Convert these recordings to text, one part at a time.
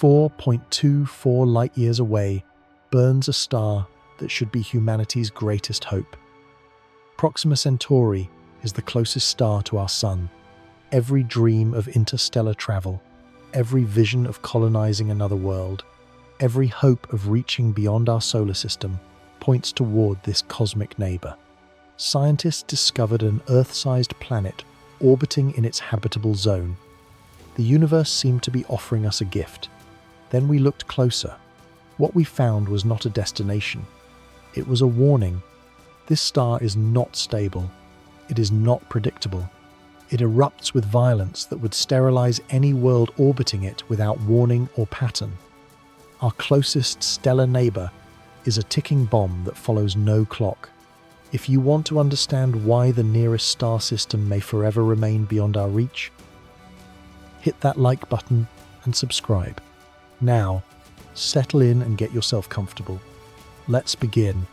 4.24 light-years away burns a star that should be humanity's greatest hope. Proxima Centauri is the closest star to our Sun. Every dream of interstellar travel, every vision of colonizing another world, every hope of reaching beyond our solar system points toward this cosmic neighbor. Scientists discovered an Earth-sized planet orbiting in its habitable zone. The universe seemed to be offering us a gift. Then we looked closer. What we found was not a destination. It was a warning. This star is not stable. It is not predictable. It erupts with violence that would sterilize any world orbiting it without warning or pattern. Our closest stellar neighbor is a ticking bomb that follows no clock. If you want to understand why the nearest star system may forever remain beyond our reach, hit that like button and subscribe. Now, settle in and get yourself comfortable. Let's begin.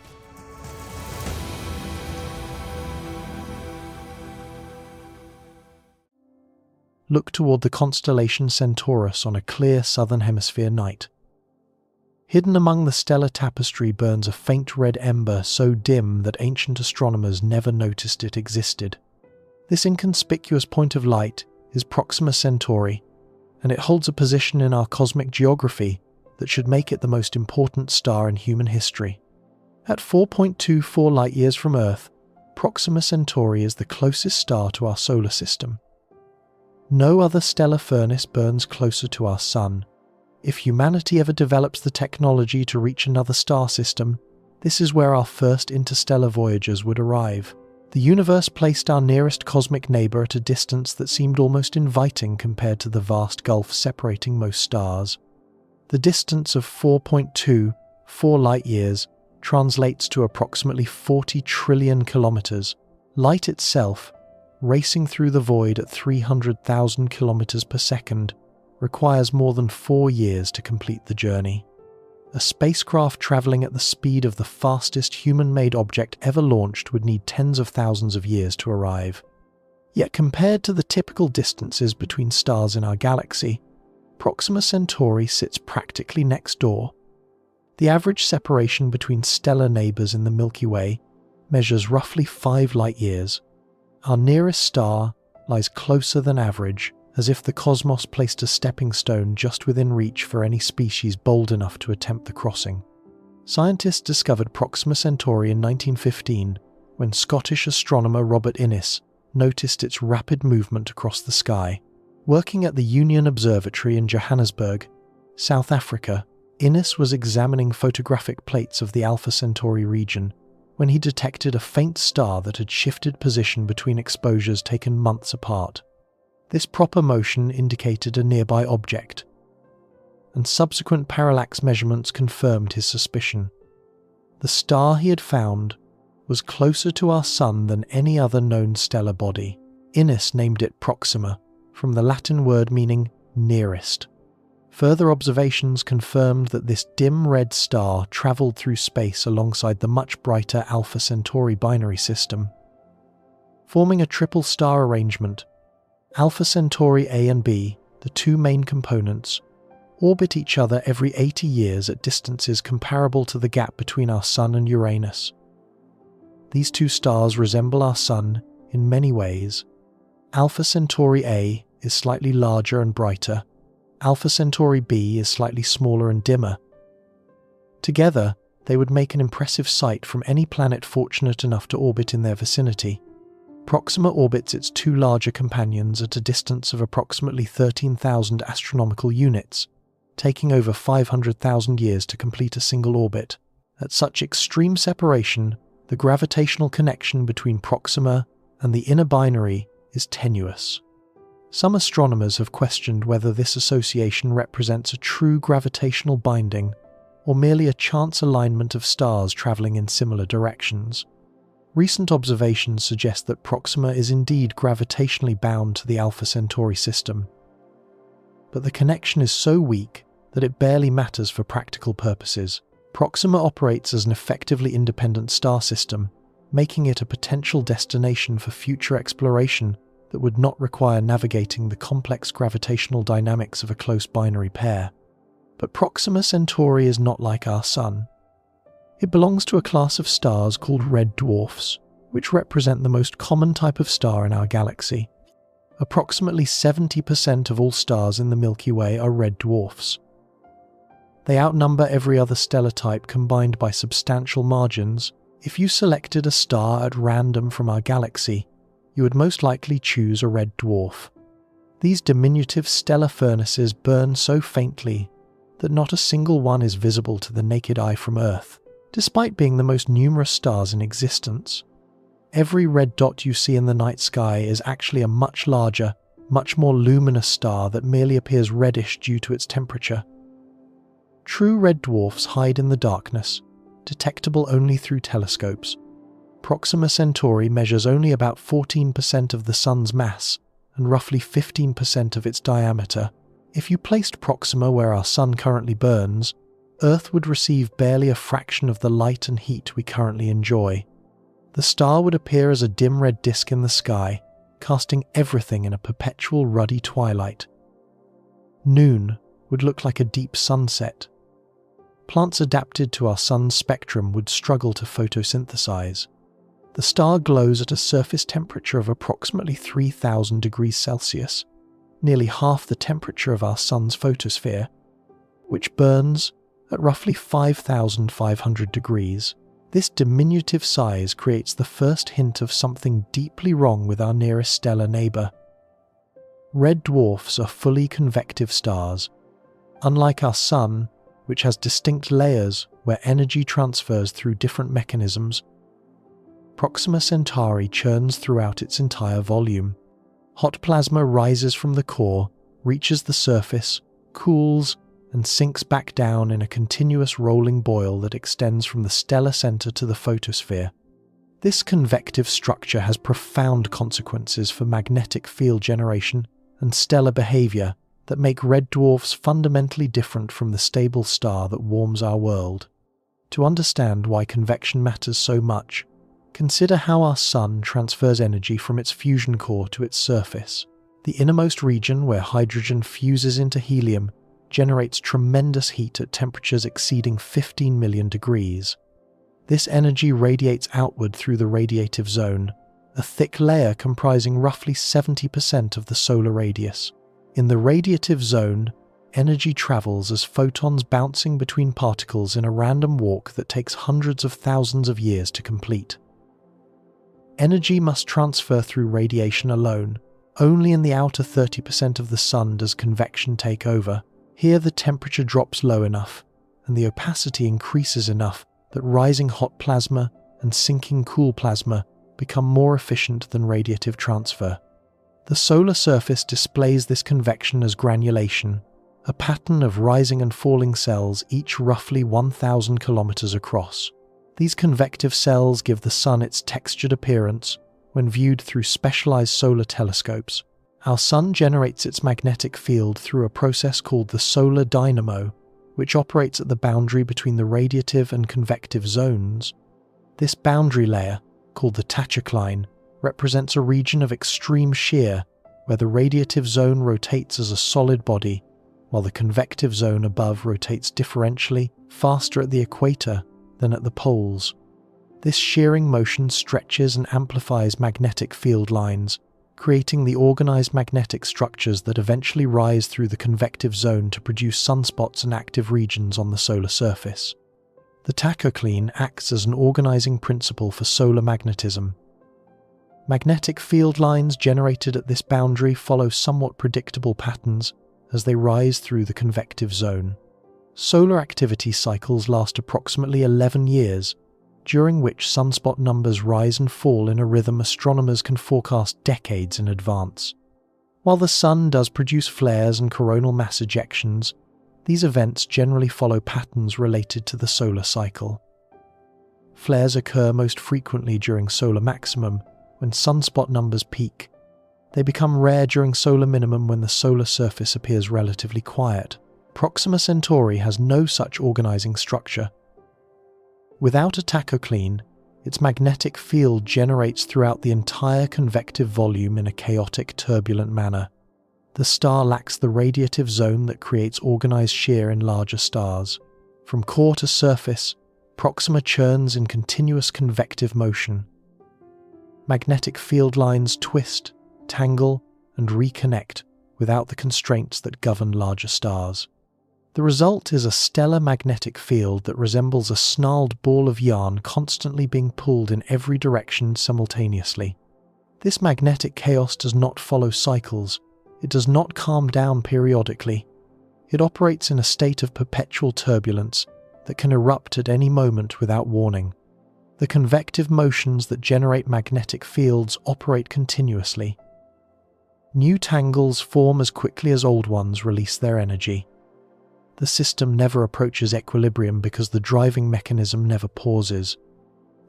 Look toward the constellation Centaurus on a clear southern hemisphere night. Hidden among the stellar tapestry burns a faint red ember so dim that ancient astronomers never noticed it existed. This inconspicuous point of light is Proxima Centauri, and it holds a position in our cosmic geography that should make it the most important star in human history. At 4.24 light-years from Earth, Proxima Centauri is the closest star to our solar system. No other stellar furnace burns closer to our Sun. If humanity ever develops the technology to reach another star system, this is where our first interstellar voyagers would arrive. The universe placed our nearest cosmic neighbor at a distance that seemed almost inviting compared to the vast gulf separating most stars. The distance of 4.24 light-years translates to approximately 40 trillion kilometers. Light itself, racing through the void at 300,000 kilometers per second, requires more than 4 years to complete the journey. A spacecraft traveling at the speed of the fastest human-made object ever launched would need tens of thousands of years to arrive. Yet compared to the typical distances between stars in our galaxy, Proxima Centauri sits practically next door. The average separation between stellar neighbors in the Milky Way measures roughly 5 light-years. Our nearest star lies closer than average, as if the cosmos placed a stepping stone just within reach for any species bold enough to attempt the crossing. Scientists discovered Proxima Centauri in 1915 when Scottish astronomer Robert Innes noticed its rapid movement across the sky. Working at the Union Observatory in Johannesburg, South Africa, Innes was examining photographic plates of the Alpha Centauri region when he detected a faint star that had shifted position between exposures taken months apart. This proper motion indicated a nearby object, and subsequent parallax measurements confirmed his suspicion. The star he had found was closer to our Sun than any other known stellar body. Innes named it Proxima, from the Latin word meaning nearest. Further observations confirmed that this dim red star travelled through space alongside the much brighter Alpha Centauri binary system. Forming a triple star arrangement, Alpha Centauri A and B, the two main components, orbit each other every 80 years at distances comparable to the gap between our Sun and Uranus. These two stars resemble our Sun in many ways. Alpha Centauri A is slightly larger and brighter. Alpha Centauri B is slightly smaller and dimmer. Together, they would make an impressive sight from any planet fortunate enough to orbit in their vicinity. Proxima orbits its two larger companions at a distance of approximately 13,000 astronomical units, taking over 500,000 years to complete a single orbit. At such extreme separation, the gravitational connection between Proxima and the inner binary is tenuous. Some astronomers have questioned whether this association represents a true gravitational binding or merely a chance alignment of stars travelling in similar directions. Recent observations suggest that Proxima is indeed gravitationally bound to the Alpha Centauri system, but the connection is so weak that it barely matters for practical purposes. Proxima operates as an effectively independent star system, making it a potential destination for future exploration that would not require navigating the complex gravitational dynamics of a close binary pair. But Proxima Centauri is not like our Sun. It belongs to a class of stars called red dwarfs, which represent the most common type of star in our galaxy. Approximately 70% of all stars in the Milky Way are red dwarfs. They outnumber every other stellar type combined by substantial margins. If you selected a star at random from our galaxy, you would most likely choose a red dwarf. These diminutive stellar furnaces burn so faintly that not a single one is visible to the naked eye from Earth, despite being the most numerous stars in existence. Every red dot you see in the night sky is actually a much larger, much more luminous star that merely appears reddish due to its temperature. True red dwarfs hide in the darkness, detectable only through telescopes. Proxima Centauri measures only about 14% of the Sun's mass and roughly 15% of its diameter. If you placed Proxima where our Sun currently burns, Earth would receive barely a fraction of the light and heat we currently enjoy. The star would appear as a dim red disk in the sky, casting everything in a perpetual ruddy twilight. Noon would look like a deep sunset. Plants adapted to our Sun's spectrum would struggle to photosynthesize. The star glows at a surface temperature of approximately 3,000 degrees Celsius, nearly half the temperature of our Sun's photosphere, which burns at roughly 5,500 degrees. This diminutive size creates the first hint of something deeply wrong with our nearest stellar neighbor. Red dwarfs are fully convective stars. Unlike our Sun, which has distinct layers where energy transfers through different mechanisms, Proxima Centauri churns throughout its entire volume. Hot plasma rises from the core, reaches the surface, cools, and sinks back down in a continuous rolling boil that extends from the stellar center to the photosphere. This convective structure has profound consequences for magnetic field generation and stellar behavior that make red dwarfs fundamentally different from the stable star that warms our world. To understand why convection matters so much, consider how our Sun transfers energy from its fusion core to its surface. The innermost region, where hydrogen fuses into helium, generates tremendous heat at temperatures exceeding 15 million degrees. This energy radiates outward through the radiative zone, a thick layer comprising roughly 70% of the solar radius. In the radiative zone, energy travels as photons bouncing between particles in a random walk that takes hundreds of thousands of years to complete. Energy must transfer through radiation alone. Only in the outer 30% of the Sun does convection take over. Here the temperature drops low enough, and the opacity increases enough that rising hot plasma and sinking cool plasma become more efficient than radiative transfer. The solar surface displays this convection as granulation, a pattern of rising and falling cells, each roughly 1,000 kilometers across. These convective cells give the Sun its textured appearance when viewed through specialized solar telescopes. Our Sun generates its magnetic field through a process called the solar dynamo, which operates at the boundary between the radiative and convective zones. This boundary layer, called the tachocline, represents a region of extreme shear where the radiative zone rotates as a solid body, while the convective zone above rotates differentially, faster at the equator than at the poles. This shearing motion stretches and amplifies magnetic field lines, creating the organized magnetic structures that eventually rise through the convective zone to produce sunspots and active regions on the solar surface. The tachocline acts as an organizing principle for solar magnetism. Magnetic field lines generated at this boundary follow somewhat predictable patterns as they rise through the convective zone. Solar activity cycles last approximately 11 years, during which sunspot numbers rise and fall in a rhythm astronomers can forecast decades in advance. While the Sun does produce flares and coronal mass ejections, these events generally follow patterns related to the solar cycle. Flares occur most frequently during solar maximum, when sunspot numbers peak. They become rare during solar minimum when the solar surface appears relatively quiet. Proxima Centauri has no such organizing structure. Without a tachocline, its magnetic field generates throughout the entire convective volume in a chaotic, turbulent manner. The star lacks the radiative zone that creates organized shear in larger stars. From core to surface, Proxima churns in continuous convective motion. Magnetic field lines twist, tangle, and reconnect without the constraints that govern larger stars. The result is a stellar magnetic field that resembles a snarled ball of yarn constantly being pulled in every direction simultaneously. This magnetic chaos does not follow cycles. It does not calm down periodically. It operates in a state of perpetual turbulence that can erupt at any moment without warning. The convective motions that generate magnetic fields operate continuously. New tangles form as quickly as old ones release their energy. The system never approaches equilibrium because the driving mechanism never pauses.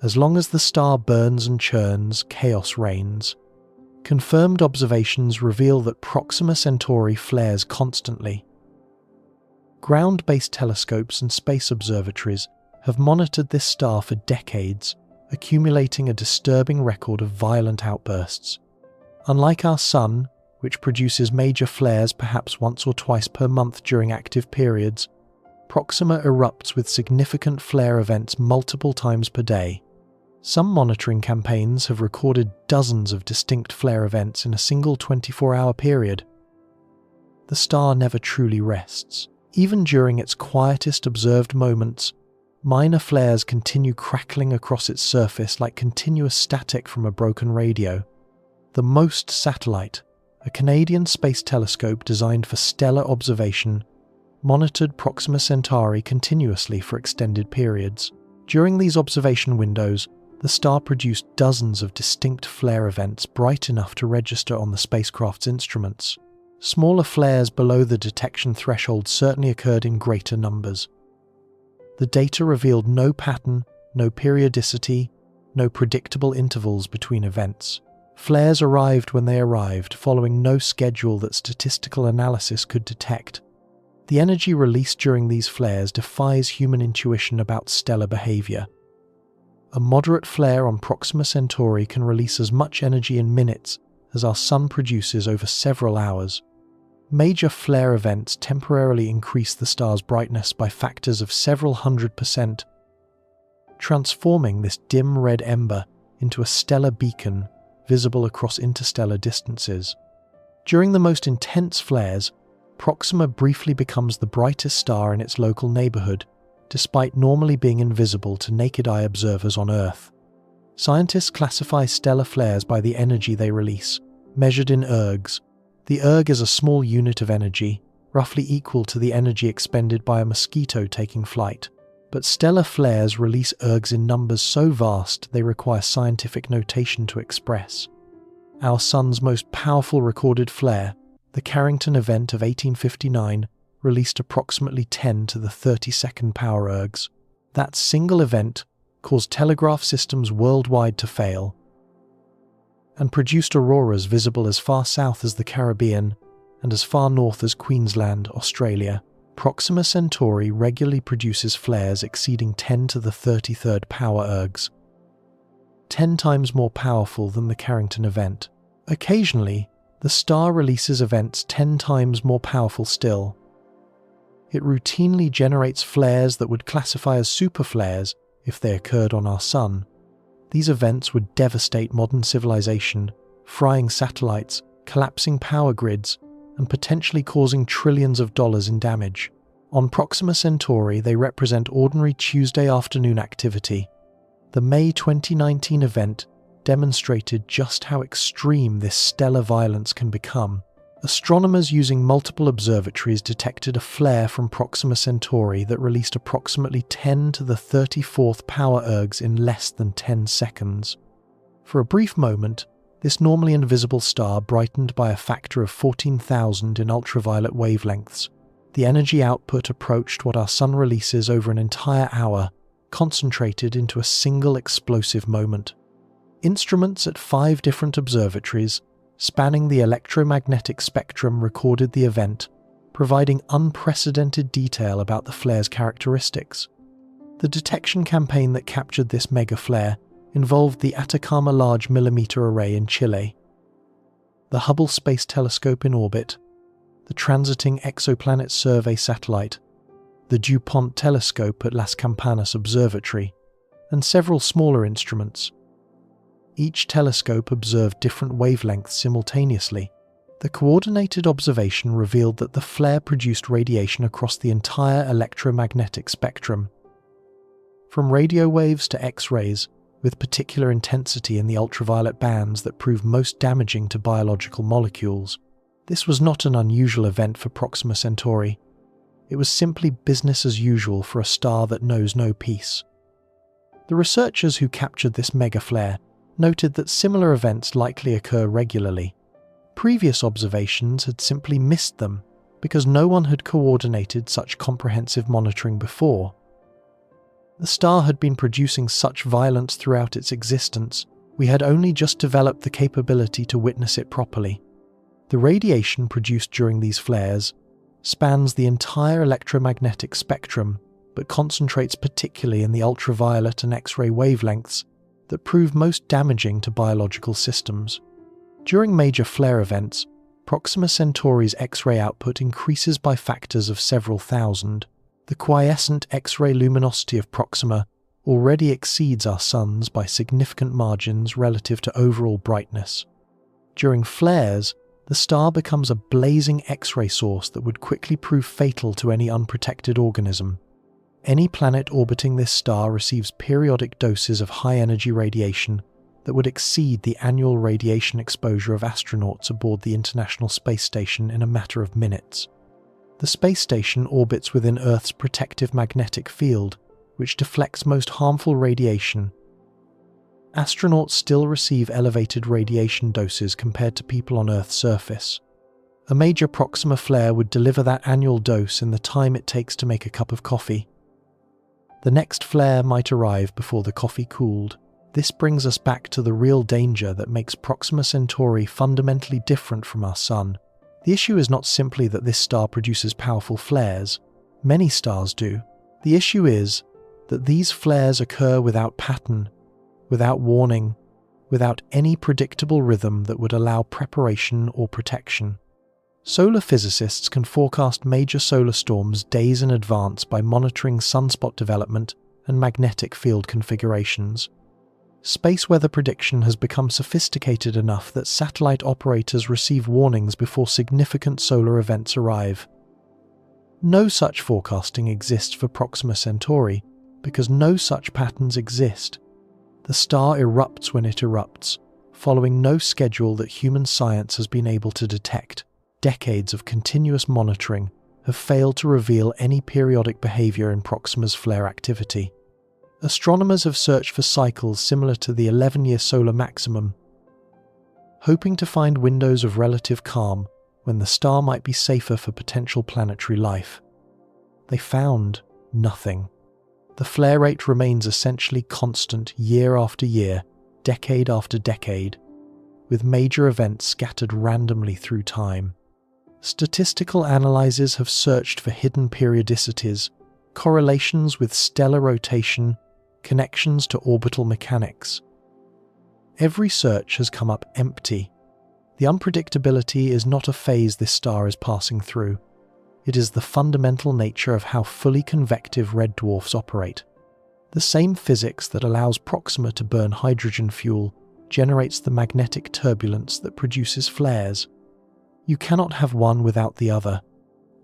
As long as the star burns and churns, chaos reigns. Confirmed observations reveal that Proxima Centauri flares constantly. Ground-based telescopes and space observatories have monitored this star for decades, accumulating a disturbing record of violent outbursts. Unlike our Sun, which produces major flares perhaps once or twice per month during active periods, Proxima erupts with significant flare events multiple times per day. Some monitoring campaigns have recorded dozens of distinct flare events in a single 24-hour period. The star never truly rests. Even during its quietest observed moments, minor flares continue crackling across its surface like continuous static from a broken radio. The MOST satellite, a Canadian space telescope designed for stellar observation, monitored Proxima Centauri continuously for extended periods. During these observation windows, the star produced dozens of distinct flare events bright enough to register on the spacecraft's instruments. Smaller flares below the detection threshold certainly occurred in greater numbers. The data revealed no pattern, no periodicity, no predictable intervals between events. Flares arrived when they arrived, following no schedule that statistical analysis could detect. The energy released during these flares defies human intuition about stellar behavior. A moderate flare on Proxima Centauri can release as much energy in minutes as our Sun produces over several hours. Major flare events temporarily increase the star's brightness by factors of several 100%, transforming this dim red ember into a stellar beacon visible across interstellar distances. During the most intense flares, Proxima briefly becomes the brightest star in its local neighborhood, despite normally being invisible to naked-eye observers on Earth. Scientists classify stellar flares by the energy they release, measured in ergs. The erg is a small unit of energy, roughly equal to the energy expended by a mosquito taking flight. But stellar flares release ergs in numbers so vast they require scientific notation to express. Our Sun's most powerful recorded flare, the Carrington event of 1859, released approximately 10 to the 32nd power ergs. That single event caused telegraph systems worldwide to fail and produced auroras visible as far south as the Caribbean and as far north as Queensland, Australia. Proxima Centauri regularly produces flares exceeding 10 to the 33rd power ergs, 10 times more powerful than the Carrington event. Occasionally, the star releases events 10 times more powerful still. It routinely generates flares that would classify as superflares if they occurred on our Sun. These events would devastate modern civilization, frying satellites, collapsing power grids, and potentially causing trillions of dollars in damage. On Proxima Centauri, they represent ordinary Tuesday afternoon activity. The May 2019 event demonstrated just how extreme this stellar violence can become. Astronomers using multiple observatories detected a flare from Proxima Centauri that released approximately 10 to the 34th power ergs in less than 10 seconds. For a brief moment, this normally invisible star brightened by a factor of 14,000 in ultraviolet wavelengths. The energy output approached what our Sun releases over an entire hour, concentrated into a single explosive moment. Instruments at 5 different observatories, spanning the electromagnetic spectrum, recorded the event, providing unprecedented detail about the flare's characteristics. The detection campaign that captured this mega flare involved the Atacama Large Millimeter Array in Chile, the Hubble Space Telescope in orbit, the Transiting Exoplanet Survey Satellite, the DuPont Telescope at Las Campanas Observatory, and several smaller instruments. Each telescope observed different wavelengths simultaneously. The coordinated observation revealed that the flare produced radiation across the entire electromagnetic spectrum, from radio waves to X-rays, with particular intensity in the ultraviolet bands that prove most damaging to biological molecules. This was not an unusual event for Proxima Centauri. It was simply business as usual for a star that knows no peace. The researchers who captured this mega flare noted that similar events likely occur regularly. Previous observations had simply missed them because no one had coordinated such comprehensive monitoring before. The star had been producing such violence throughout its existence, we had only just developed the capability to witness it properly. The radiation produced during these flares spans the entire electromagnetic spectrum, but concentrates particularly in the ultraviolet and X-ray wavelengths that prove most damaging to biological systems. During major flare events, Proxima Centauri's X-ray output increases by factors of several thousand. The quiescent X-ray luminosity of Proxima already exceeds our Sun's by significant margins relative to overall brightness. During flares, the star becomes a blazing X-ray source that would quickly prove fatal to any unprotected organism. Any planet orbiting this star receives periodic doses of high-energy radiation that would exceed the annual radiation exposure of astronauts aboard the International Space Station in a matter of minutes. The space station orbits within Earth's protective magnetic field, which deflects most harmful radiation. Astronauts still receive elevated radiation doses compared to people on Earth's surface. A major Proxima flare would deliver that annual dose in the time it takes to make a cup of coffee. The next flare might arrive before the coffee cooled. This brings us back to the real danger that makes Proxima Centauri fundamentally different from our Sun. The issue is not simply that this star produces powerful flares. Many stars do. The issue is that these flares occur without pattern, without warning, without any predictable rhythm that would allow preparation or protection. Solar physicists can forecast major solar storms days in advance by monitoring sunspot development and magnetic field configurations. Space weather prediction has become sophisticated enough that satellite operators receive warnings before significant solar events arrive. No such forecasting exists for Proxima Centauri because no such patterns exist. The star erupts when it erupts, following no schedule that human science has been able to detect. Decades of continuous monitoring have failed to reveal any periodic behavior in Proxima's flare activity. Astronomers have searched for cycles similar to the 11-year solar maximum, hoping to find windows of relative calm when the star might be safer for potential planetary life. They found nothing. The flare rate remains essentially constant year after year, decade after decade, with major events scattered randomly through time. Statistical analyses have searched for hidden periodicities, correlations with stellar rotation, connections to orbital mechanics. Every search has come up empty. The unpredictability is not a phase this star is passing through. It is the fundamental nature of how fully convective red dwarfs operate. The same physics that allows Proxima to burn hydrogen fuel generates the magnetic turbulence that produces flares. You cannot have one without the other.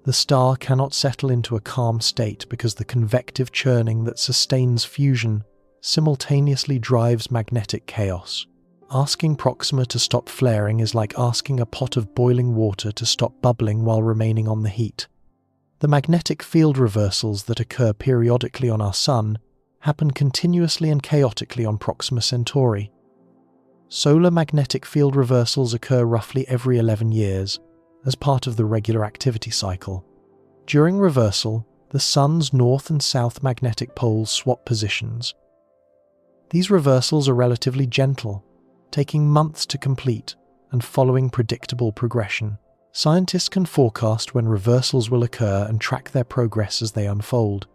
The star cannot settle into a calm state because the convective churning that sustains fusion simultaneously drives magnetic chaos. Asking Proxima to stop flaring is like asking a pot of boiling water to stop bubbling while remaining on the heat. The magnetic field reversals that occur periodically on our Sun happen continuously and chaotically on Proxima Centauri. Solar magnetic field reversals occur roughly every 11 years, as part of the regular activity cycle. During reversal, the Sun's north and south magnetic poles swap positions. These reversals are relatively gentle, taking months to complete and following predictable progression. Scientists can forecast when reversals will occur and track their progress as they unfold.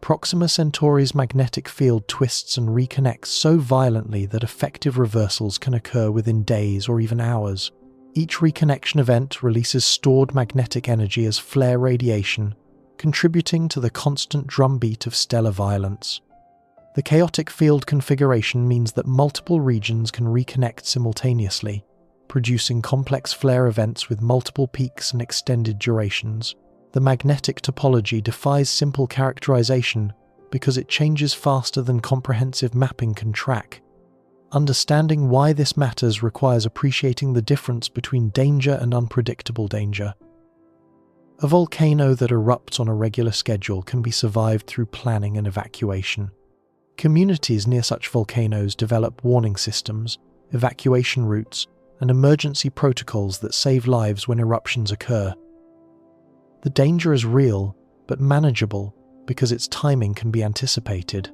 Proxima Centauri's magnetic field twists and reconnects so violently that effective reversals can occur within days or even hours. Each reconnection event releases stored magnetic energy as flare radiation, contributing to the constant drumbeat of stellar violence. The chaotic field configuration means that multiple regions can reconnect simultaneously, producing complex flare events with multiple peaks and extended durations. The magnetic topology defies simple characterization because it changes faster than comprehensive mapping can track. Understanding why this matters requires appreciating the difference between danger and unpredictable danger. A volcano that erupts on a regular schedule can be survived through planning and evacuation. Communities near such volcanoes develop warning systems, evacuation routes, and emergency protocols that save lives when eruptions occur. The danger is real, but manageable because its timing can be anticipated.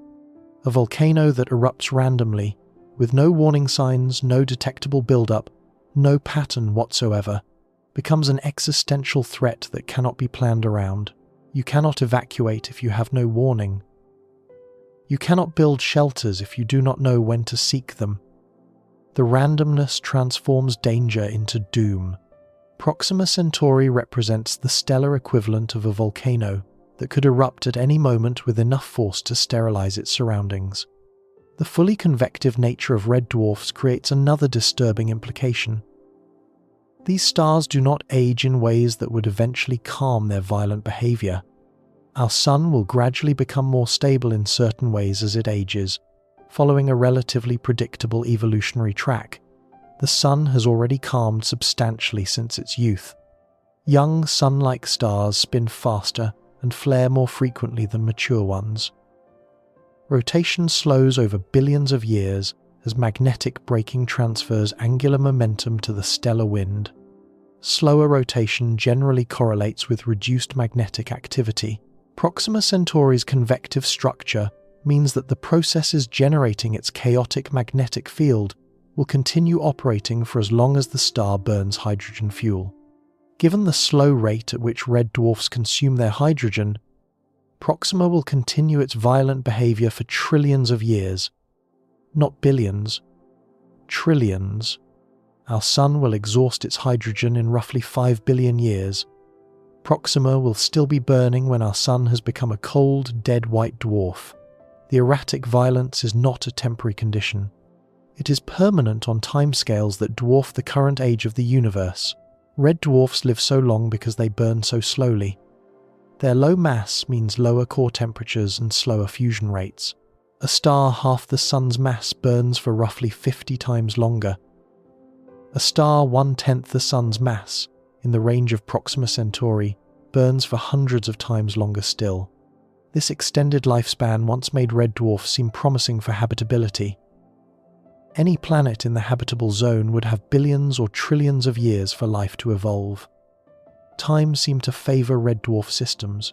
A volcano that erupts randomly, with no warning signs, no detectable buildup, no pattern whatsoever, becomes an existential threat that cannot be planned around. You cannot evacuate if you have no warning. You cannot build shelters if you do not know when to seek them. The randomness transforms danger into doom. Proxima Centauri represents the stellar equivalent of a volcano that could erupt at any moment with enough force to sterilize its surroundings. The fully convective nature of red dwarfs creates another disturbing implication. These stars do not age in ways that would eventually calm their violent behavior. Our Sun will gradually become more stable in certain ways as it ages, following a relatively predictable evolutionary track. The Sun has already calmed substantially since its youth. Young Sun-like stars spin faster and flare more frequently than mature ones. Rotation slows over billions of years as magnetic braking transfers angular momentum to the stellar wind. Slower rotation generally correlates with reduced magnetic activity. Proxima Centauri's convective structure means that the processes generating its chaotic magnetic field will continue operating for as long as the star burns hydrogen fuel. Given the slow rate at which red dwarfs consume their hydrogen, Proxima will continue its violent behavior for trillions of years. Not billions, trillions. Our Sun will exhaust its hydrogen in roughly 5 billion years. Proxima will still be burning when our Sun has become a cold, dead white dwarf. The erratic violence is not a temporary condition. It is permanent on timescales that dwarf the current age of the universe. Red dwarfs live so long because they burn so slowly. Their low mass means lower core temperatures and slower fusion rates. A star half the Sun's mass burns for roughly 50 times longer. A star 1/10 the Sun's mass, in the range of Proxima Centauri, burns for hundreds of times longer still. This extended lifespan once made red dwarfs seem promising for habitability. Any planet in the habitable zone would have billions or trillions of years for life to evolve. Time seemed to favor red dwarf systems,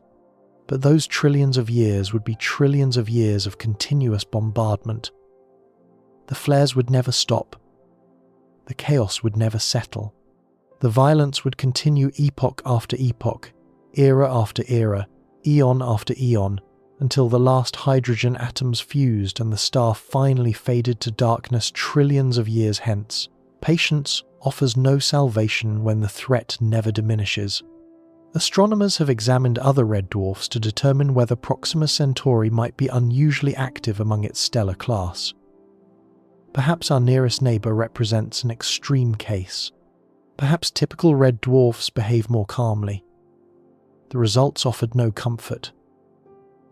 but those trillions of years would be trillions of years of continuous bombardment. The flares would never stop. The chaos would never settle. The violence would continue epoch after epoch, era after era, eon after eon, until the last hydrogen atoms fused and the star finally faded to darkness trillions of years hence. Patience offers no salvation when the threat never diminishes. Astronomers have examined other red dwarfs to determine whether Proxima Centauri might be unusually active among its stellar class. Perhaps our nearest neighbour represents an extreme case. Perhaps typical red dwarfs behave more calmly. The results offered no comfort.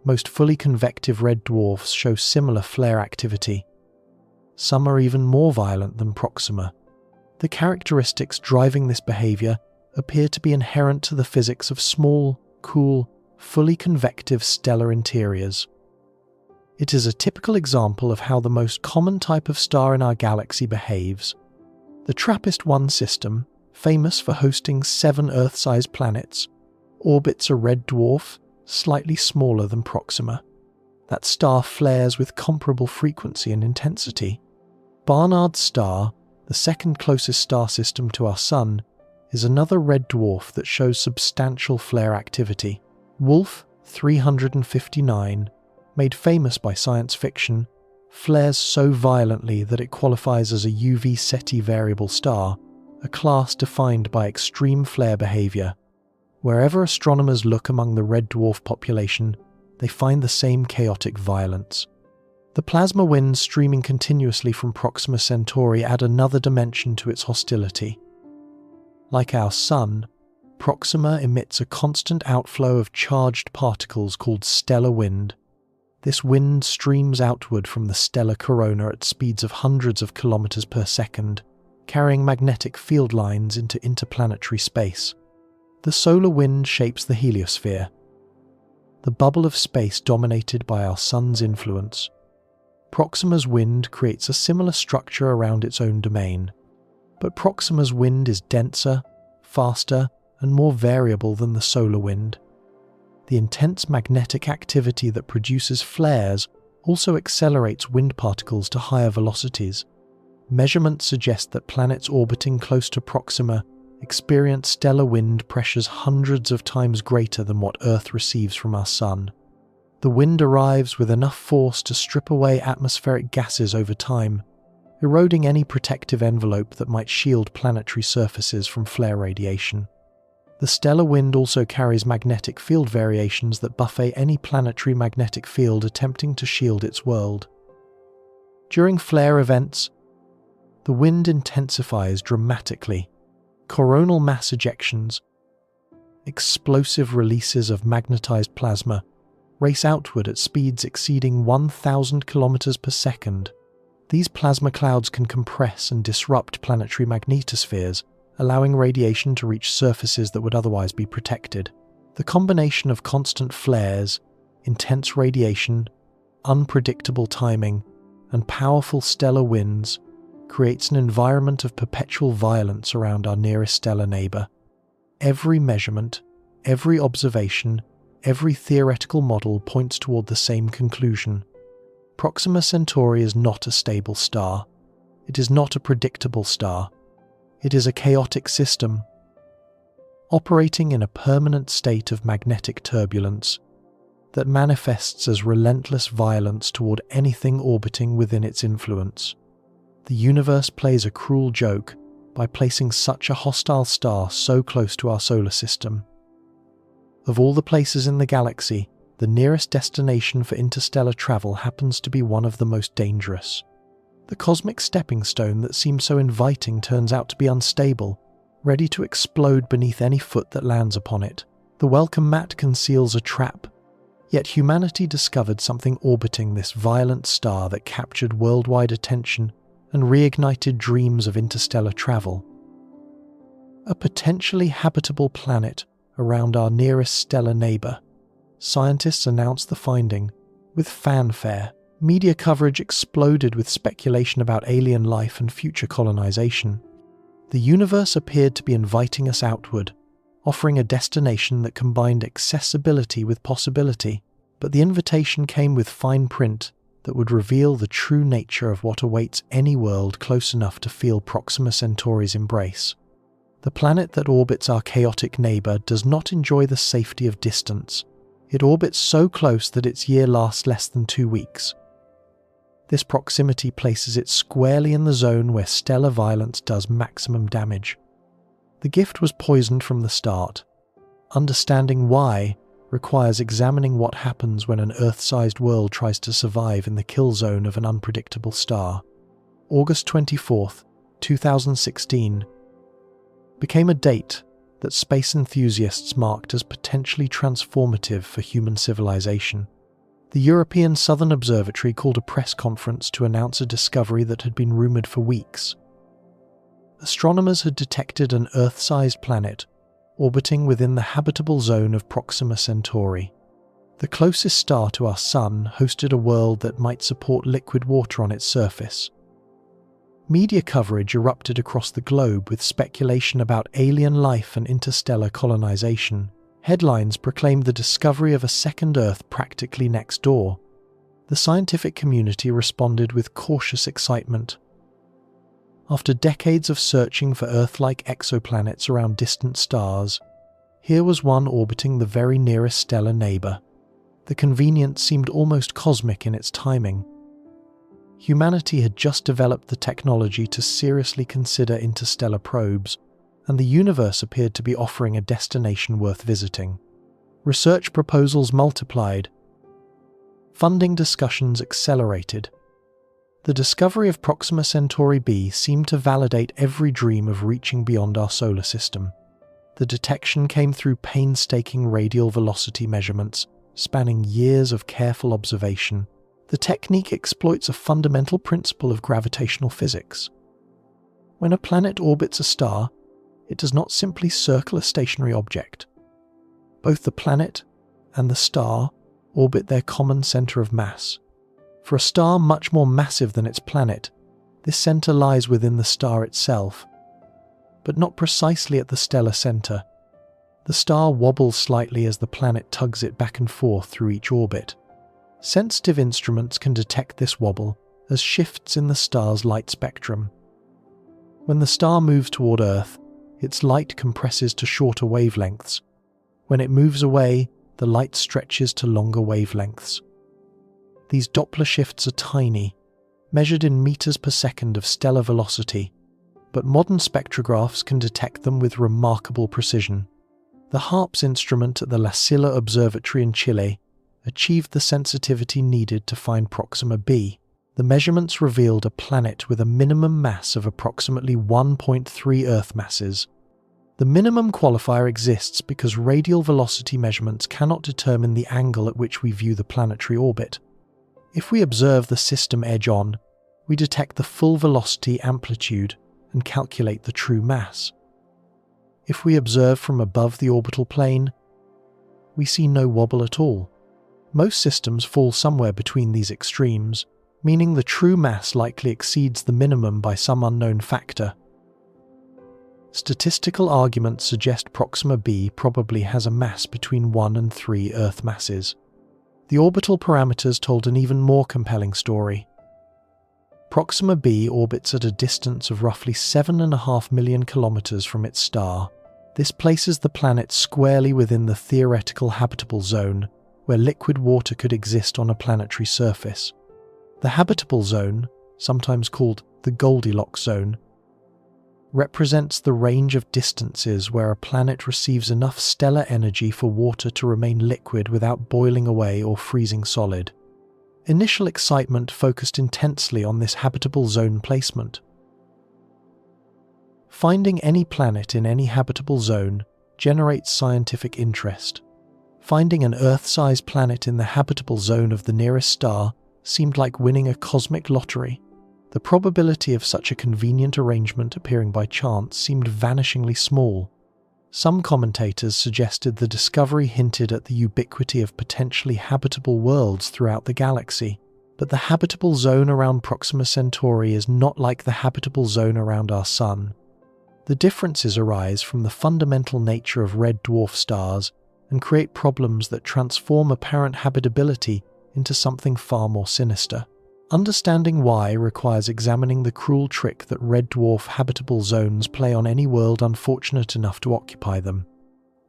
Most fully convective red dwarfs show similar flare activity. Some are even more violent than Proxima. The characteristics driving this behaviour appear to be inherent to the physics of small, cool, fully convective stellar interiors. It is a typical example of how the most common type of star in our galaxy behaves. The TRAPPIST-1 system, famous for hosting 7 Earth-sized planets, orbits a red dwarf slightly smaller than Proxima. That star flares with comparable frequency and intensity. Barnard's star, the second closest star system to our Sun, is another red dwarf that shows substantial flare activity. Wolf 359, made famous by science fiction, flares so violently that it qualifies as a UV SETI variable star, a class defined by extreme flare behavior. Wherever astronomers look among the red dwarf population, they find the same chaotic violence. The plasma winds streaming continuously from Proxima Centauri add another dimension to its hostility. Like our Sun, Proxima emits a constant outflow of charged particles called stellar wind. This wind streams outward from the stellar corona at speeds of hundreds of kilometers per second, carrying magnetic field lines into interplanetary space. The solar wind shapes the heliosphere, the bubble of space dominated by our Sun's influence. Proxima's wind creates a similar structure around its own domain, but Proxima's wind is denser, faster, and more variable than the solar wind. The intense magnetic activity that produces flares also accelerates wind particles to higher velocities. Measurements suggest that planets orbiting close to Proxima experience stellar wind pressures hundreds of times greater than what Earth receives from our Sun. The wind arrives with enough force to strip away atmospheric gases over time, eroding any protective envelope that might shield planetary surfaces from flare radiation. The stellar wind also carries magnetic field variations that buffet any planetary magnetic field attempting to shield its world. During flare events, the wind intensifies dramatically. Coronal mass ejections, explosive releases of magnetized plasma, race outward at speeds exceeding 1,000 kilometers per second. These plasma clouds can compress and disrupt planetary magnetospheres, allowing radiation to reach surfaces that would otherwise be protected. The combination of constant flares, intense radiation, unpredictable timing, and powerful stellar winds creates an environment of perpetual violence around our nearest stellar neighbor. Every measurement, every observation, every theoretical model points toward the same conclusion. Proxima Centauri is not a stable star. It is not a predictable star. It is a chaotic system, operating in a permanent state of magnetic turbulence that manifests as relentless violence toward anything orbiting within its influence. The universe plays a cruel joke by placing such a hostile star so close to our solar system. Of all the places in the galaxy, the nearest destination for interstellar travel happens to be one of the most dangerous. The cosmic stepping stone that seems so inviting turns out to be unstable, ready to explode beneath any foot that lands upon it. The welcome mat conceals a trap, yet humanity discovered something orbiting this violent star that captured worldwide attention and reignited dreams of interstellar travel. A potentially habitable planet around our nearest stellar neighbor. Scientists announced the finding with fanfare. Media coverage exploded with speculation about alien life and future colonization. The universe appeared to be inviting us outward, offering a destination that combined accessibility with possibility, but the invitation came with fine print that would reveal the true nature of what awaits any world close enough to feel Proxima Centauri's embrace. The planet that orbits our chaotic neighbor does not enjoy the safety of distance. It orbits so close that its year lasts less than 2 weeks. This proximity places it squarely in the zone where stellar violence does maximum damage. The gift was poisoned from the start. Understanding why requires examining what happens when an Earth-sized world tries to survive in the kill zone of an unpredictable star. August 24th, 2016 became a date that space enthusiasts marked as potentially transformative for human civilization. The European Southern Observatory called a press conference to announce a discovery that had been rumoured for weeks. Astronomers had detected an Earth-sized planet orbiting within the habitable zone of Proxima Centauri. The closest star to our Sun hosted a world that might support liquid water on its surface. Media coverage erupted across the globe with speculation about alien life and interstellar colonization. Headlines proclaimed the discovery of a second Earth practically next door. The scientific community responded with cautious excitement. After decades of searching for Earth-like exoplanets around distant stars, here was one orbiting the very nearest stellar neighbor. The convenience seemed almost cosmic in its timing. Humanity had just developed the technology to seriously consider interstellar probes, and the universe appeared to be offering a destination worth visiting. Research proposals multiplied. Funding discussions accelerated. The discovery of Proxima Centauri b seemed to validate every dream of reaching beyond our solar system. The detection came through painstaking radial velocity measurements, spanning years of careful observation. The technique exploits a fundamental principle of gravitational physics. When a planet orbits a star, it does not simply circle a stationary object. Both the planet and the star orbit their common center of mass. For a star much more massive than its planet, this center lies within the star itself, but not precisely at the stellar center. The star wobbles slightly as the planet tugs it back and forth through each orbit. Sensitive instruments can detect this wobble as shifts in the star's light spectrum. When the star moves toward Earth, its light compresses to shorter wavelengths. When it moves away, the light stretches to longer wavelengths. These Doppler shifts are tiny, measured in meters per second of stellar velocity, but modern spectrographs can detect them with remarkable precision. The HARPS instrument at the La Silla Observatory in Chile achieved the sensitivity needed to find Proxima b. The measurements revealed a planet with a minimum mass of approximately 1.3 Earth masses. The minimum qualifier exists because radial velocity measurements cannot determine the angle at which we view the planetary orbit. If we observe the system edge-on, we detect the full velocity amplitude and calculate the true mass. If we observe from above the orbital plane, we see no wobble at all. Most systems fall somewhere between these extremes, meaning the true mass likely exceeds the minimum by some unknown factor. Statistical arguments suggest Proxima b probably has a mass between 1 and 3 Earth masses. The orbital parameters told an even more compelling story. Proxima b orbits at a distance of roughly 7.5 million kilometers from its star. This places the planet squarely within the theoretical habitable zone, where liquid water could exist on a planetary surface. The habitable zone, sometimes called the Goldilocks zone, represents the range of distances where a planet receives enough stellar energy for water to remain liquid without boiling away or freezing solid. Initial excitement focused intensely on this habitable zone placement. Finding any planet in any habitable zone generates scientific interest. Finding an Earth-sized planet in the habitable zone of the nearest star seemed like winning a cosmic lottery. The probability of such a convenient arrangement appearing by chance seemed vanishingly small. Some commentators suggested the discovery hinted at the ubiquity of potentially habitable worlds throughout the galaxy, but the habitable zone around Proxima Centauri is not like the habitable zone around our Sun. The differences arise from the fundamental nature of red dwarf stars and create problems that transform apparent habitability into something far more sinister. Understanding why requires examining the cruel trick that red dwarf habitable zones play on any world unfortunate enough to occupy them.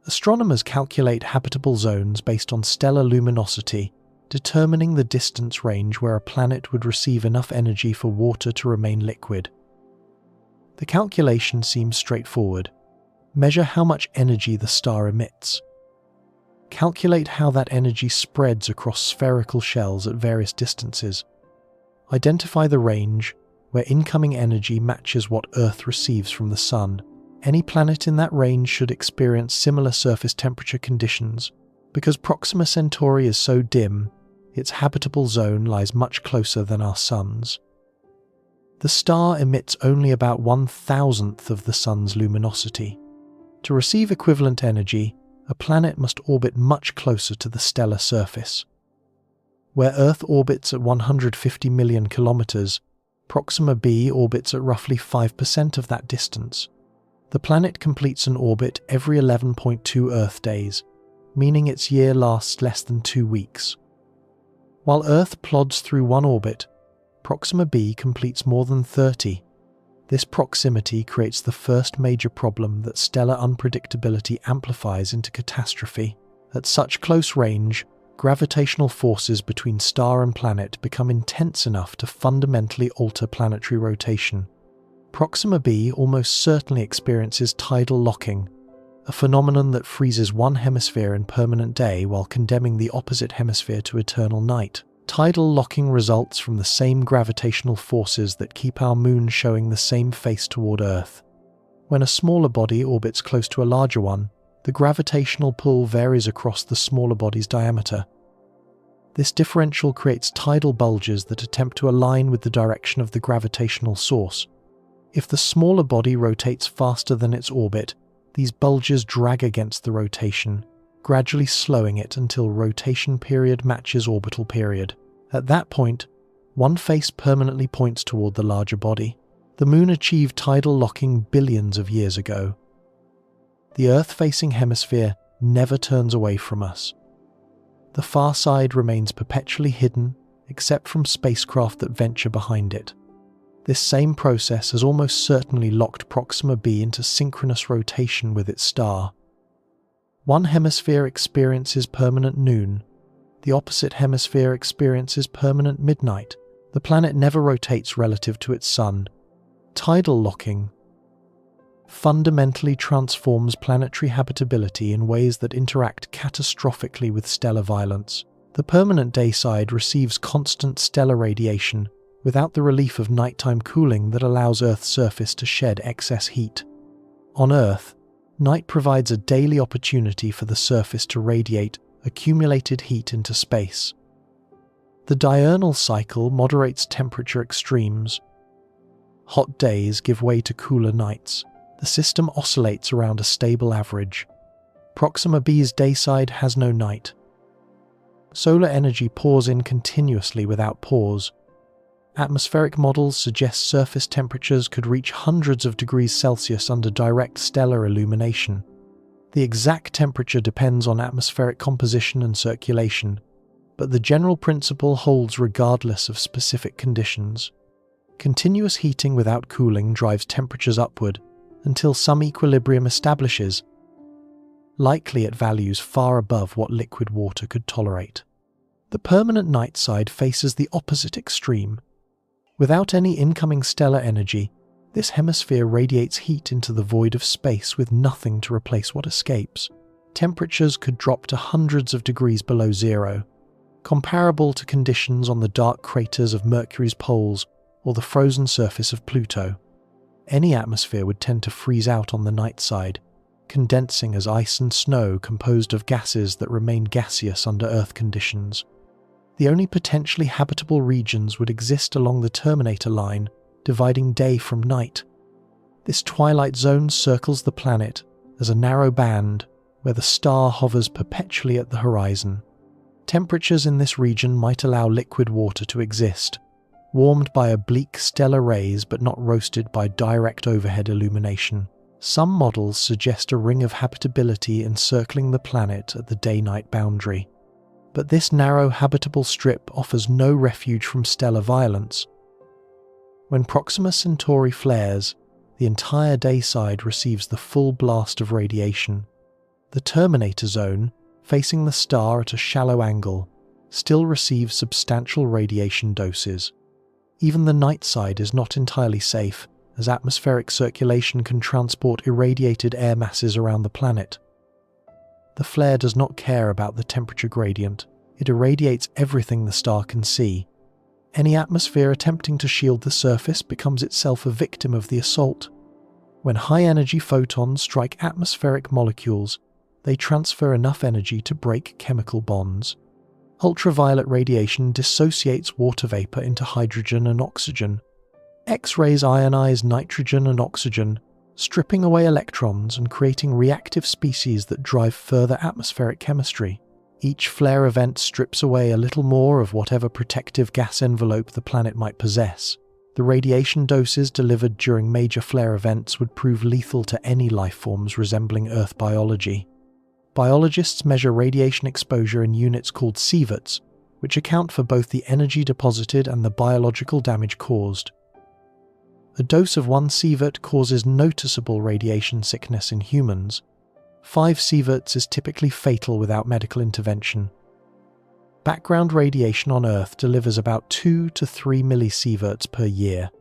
Astronomers calculate habitable zones based on stellar luminosity, determining the distance range where a planet would receive enough energy for water to remain liquid. The calculation seems straightforward. Measure how much energy the star emits. Calculate how that energy spreads across spherical shells at various distances. Identify the range where incoming energy matches what Earth receives from the Sun. Any planet in that range should experience similar surface temperature conditions. Because Proxima Centauri is so dim, its habitable zone lies much closer than our Sun's. The star emits only about 1/1000th of the Sun's luminosity. To receive equivalent energy, a planet must orbit much closer to the stellar surface. Where Earth orbits at 150 million kilometers, Proxima b orbits at roughly 5% of that distance. The planet completes an orbit every 11.2 Earth days, meaning its year lasts less than 2 weeks. While Earth plods through one orbit, Proxima b completes more than 30. This proximity creates the first major problem that stellar unpredictability amplifies into catastrophe. At such close range, gravitational forces between star and planet become intense enough to fundamentally alter planetary rotation. Proxima b almost certainly experiences tidal locking, a phenomenon that freezes one hemisphere in permanent day while condemning the opposite hemisphere to eternal night. Tidal locking results from the same gravitational forces that keep our moon showing the same face toward Earth. When a smaller body orbits close to a larger one, the gravitational pull varies across the smaller body's diameter. This differential creates tidal bulges that attempt to align with the direction of the gravitational source. If the smaller body rotates faster than its orbit, these bulges drag against the rotation, gradually slowing it until rotation period matches orbital period. At that point, one face permanently points toward the larger body. The Moon achieved tidal locking billions of years ago. The Earth-facing hemisphere never turns away from us. The far side remains perpetually hidden, except from spacecraft that venture behind it. This same process has almost certainly locked Proxima b into synchronous rotation with its star. One hemisphere experiences permanent noon. The opposite hemisphere experiences permanent midnight. The planet never rotates relative to its sun. Tidal locking fundamentally transforms planetary habitability in ways that interact catastrophically with stellar violence. The permanent day side receives constant stellar radiation without the relief of nighttime cooling that allows Earth's surface to shed excess heat. On Earth, night provides a daily opportunity for the surface to radiate accumulated heat into space. The diurnal cycle moderates temperature extremes. Hot days give way to cooler nights. The system oscillates around a stable average. Proxima b's day side has no night. Solar energy pours in continuously without pause. Atmospheric models suggest surface temperatures could reach hundreds of degrees Celsius under direct stellar illumination. The exact temperature depends on atmospheric composition and circulation, but the general principle holds regardless of specific conditions. Continuous heating without cooling drives temperatures upward until some equilibrium establishes, likely at values far above what liquid water could tolerate. The permanent night side faces the opposite extreme. Without any incoming stellar energy, this hemisphere radiates heat into the void of space with nothing to replace what escapes. Temperatures could drop to hundreds of degrees below zero, comparable to conditions on the dark craters of Mercury's poles or the frozen surface of Pluto. Any atmosphere would tend to freeze out on the night side, condensing as ice and snow composed of gases that remain gaseous under Earth conditions. The only potentially habitable regions would exist along the terminator line, dividing day from night. This twilight zone circles the planet as a narrow band where the star hovers perpetually at the horizon. Temperatures in this region might allow liquid water to exist, warmed by oblique stellar rays but not roasted by direct overhead illumination. Some models suggest a ring of habitability encircling the planet at the day-night boundary. But this narrow habitable strip offers no refuge from stellar violence. When Proxima Centauri flares, the entire day side receives the full blast of radiation. The terminator zone, facing the star at a shallow angle, still receives substantial radiation doses. Even the night side is not entirely safe, as atmospheric circulation can transport irradiated air masses around the planet. The flare does not care about the temperature gradient. It irradiates everything the star can see. Any atmosphere attempting to shield the surface becomes itself a victim of the assault. When high-energy photons strike atmospheric molecules, they transfer enough energy to break chemical bonds. Ultraviolet radiation dissociates water vapor into hydrogen and oxygen. X-rays ionize nitrogen and oxygen, stripping away electrons and creating reactive species that drive further atmospheric chemistry. Each flare event strips away a little more of whatever protective gas envelope the planet might possess. The radiation doses delivered during major flare events would prove lethal to any life forms resembling Earth biology. Biologists measure radiation exposure in units called sieverts, which account for both the energy deposited and the biological damage caused. A dose of 1 sievert causes noticeable radiation sickness in humans. 5 sieverts is typically fatal without medical intervention. Background radiation on Earth delivers about 2 to 3 millisieverts per year.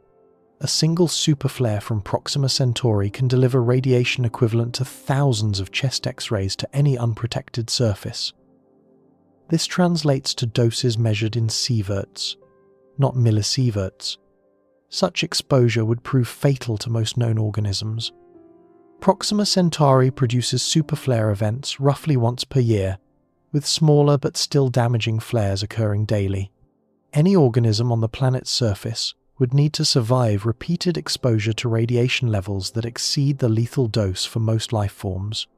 A single superflare from Proxima Centauri can deliver radiation equivalent to thousands of chest X-rays to any unprotected surface. This translates to doses measured in sieverts, not millisieverts. Such exposure would prove fatal to most known organisms. Proxima Centauri produces superflare events roughly once per year, with smaller but still damaging flares occurring daily. Any organism on the planet's surface would need to survive repeated exposure to radiation levels that exceed the lethal dose for most life forms.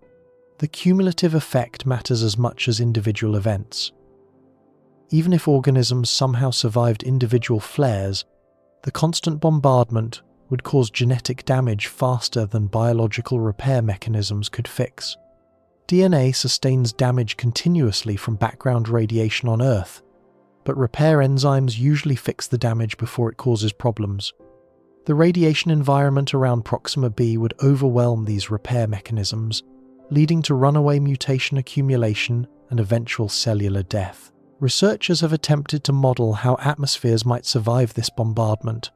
The cumulative effect matters as much as individual events. Even if organisms somehow survived individual flares, the constant bombardment would cause genetic damage faster than biological repair mechanisms could fix. DNA sustains damage continuously from background radiation on Earth, but repair enzymes usually fix the damage before it causes problems. The radiation environment around Proxima b would overwhelm these repair mechanisms, leading to runaway mutation accumulation and eventual cellular death. Researchers have attempted to model how atmospheres might survive this bombardment.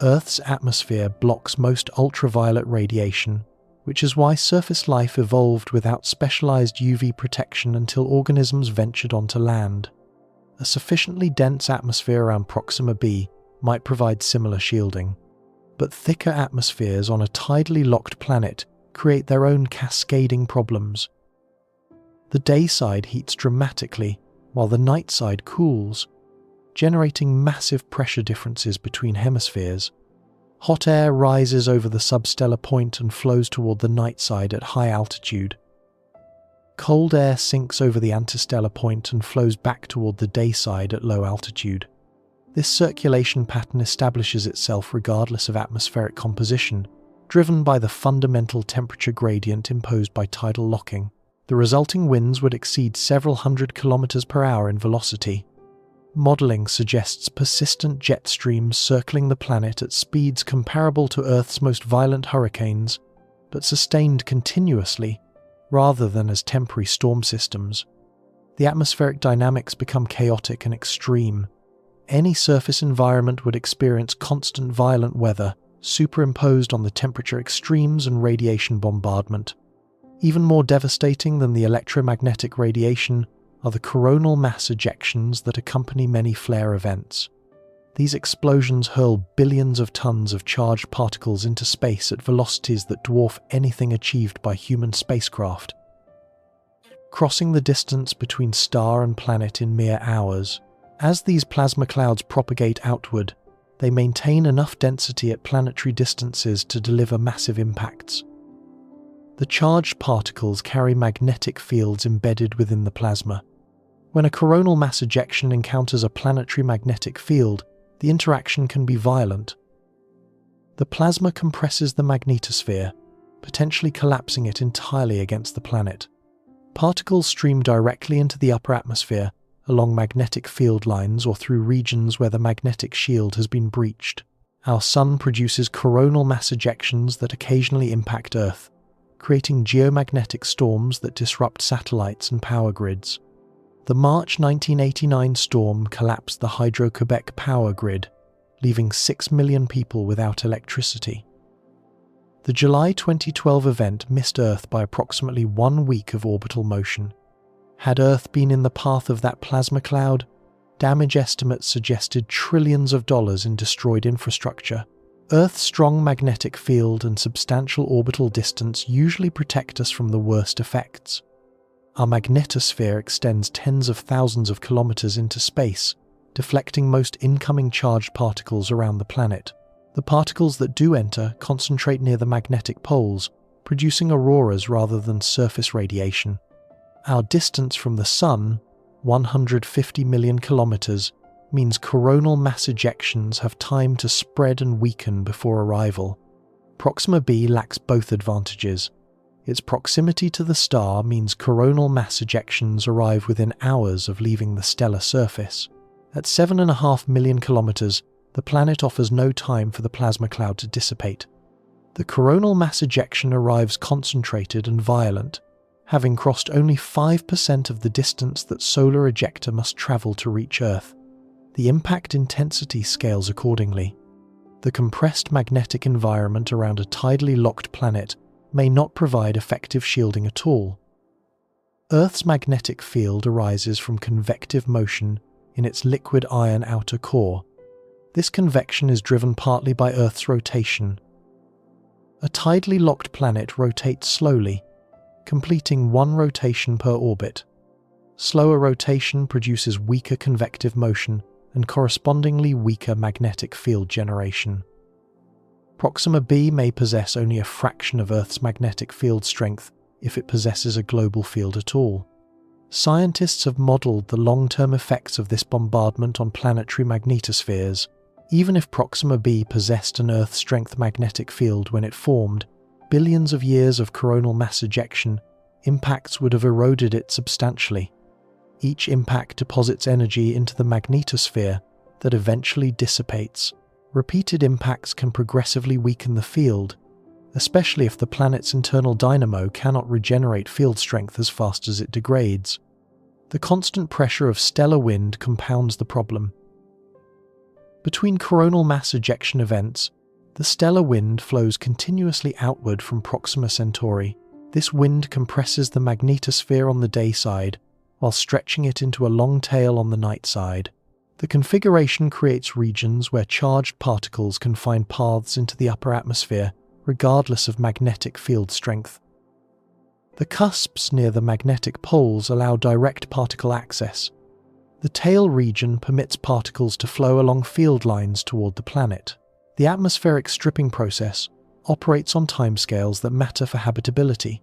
Earth's atmosphere blocks most ultraviolet radiation, which is why surface life evolved without specialized UV protection until organisms ventured onto land. A sufficiently dense atmosphere around Proxima b might provide similar shielding, but thicker atmospheres on a tidally locked planet create their own cascading problems. The day side heats dramatically, while the night side cools, generating massive pressure differences between hemispheres. Hot air rises over the substellar point and flows toward the night side at high altitude. Cold air sinks over the interstellar point and flows back toward the day side at low altitude. This circulation pattern establishes itself regardless of atmospheric composition, driven by the fundamental temperature gradient imposed by tidal locking. The resulting winds would exceed several hundred kilometers per hour in velocity. Modeling suggests persistent jet streams circling the planet at speeds comparable to Earth's most violent hurricanes, but sustained continuously, rather than as temporary storm systems. The atmospheric dynamics become chaotic and extreme. Any surface environment would experience constant violent weather, superimposed on the temperature extremes and radiation bombardment. Even more devastating than the electromagnetic radiation are the coronal mass ejections that accompany many flare events. These explosions hurl billions of tons of charged particles into space at velocities that dwarf anything achieved by human spacecraft. Crossing the distance between star and planet in mere hours, as these plasma clouds propagate outward, they maintain enough density at planetary distances to deliver massive impacts. The charged particles carry magnetic fields embedded within the plasma. When a coronal mass ejection encounters a planetary magnetic field, the interaction can be violent. The plasma compresses the magnetosphere, potentially collapsing it entirely against the planet. Particles stream directly into the upper atmosphere, along magnetic field lines or through regions where the magnetic shield has been breached. Our Sun produces coronal mass ejections that occasionally impact Earth, creating geomagnetic storms that disrupt satellites and power grids. The March 1989 storm collapsed the Hydro-Quebec power grid, leaving 6 million people without electricity. The July 2012 event missed Earth by approximately 1 week of orbital motion. Had Earth been in the path of that plasma cloud, damage estimates suggested trillions of dollars in destroyed infrastructure. Earth's strong magnetic field and substantial orbital distance usually protect us from the worst effects. Our magnetosphere extends tens of thousands of kilometers into space, deflecting most incoming charged particles around the planet. The particles that do enter concentrate near the magnetic poles, producing auroras rather than surface radiation. Our distance from the Sun, 150 million kilometers, means coronal mass ejections have time to spread and weaken before arrival. Proxima b lacks both advantages. Its proximity to the star means coronal mass ejections arrive within hours of leaving the stellar surface. At 7.5 million kilometers, the planet offers no time for the plasma cloud to dissipate. The coronal mass ejection arrives concentrated and violent, having crossed only 5% of the distance that solar ejecta must travel to reach Earth. The impact intensity scales accordingly. The compressed magnetic environment around a tidally locked planet may not provide effective shielding at all. Earth's magnetic field arises from convective motion in its liquid iron outer core. This convection is driven partly by Earth's rotation. A tidally locked planet rotates slowly, completing one rotation per orbit. Slower rotation produces weaker convective motion and correspondingly weaker magnetic field generation. Proxima b may possess only a fraction of Earth's magnetic field strength if it possesses a global field at all. Scientists have modeled the long-term effects of this bombardment on planetary magnetospheres. Even if Proxima b possessed an Earth-strength magnetic field when it formed, billions of years of coronal mass ejection impacts would have eroded it substantially. Each impact deposits energy into the magnetosphere that eventually dissipates. Repeated impacts can progressively weaken the field, especially if the planet's internal dynamo cannot regenerate field strength as fast as it degrades. The constant pressure of stellar wind compounds the problem. Between coronal mass ejection events, the stellar wind flows continuously outward from Proxima Centauri. This wind compresses the magnetosphere on the day side, while stretching it into a long tail on the night side. The configuration creates regions where charged particles can find paths into the upper atmosphere, regardless of magnetic field strength. The cusps near the magnetic poles allow direct particle access. The tail region permits particles to flow along field lines toward the planet. The atmospheric stripping process operates on timescales that matter for habitability.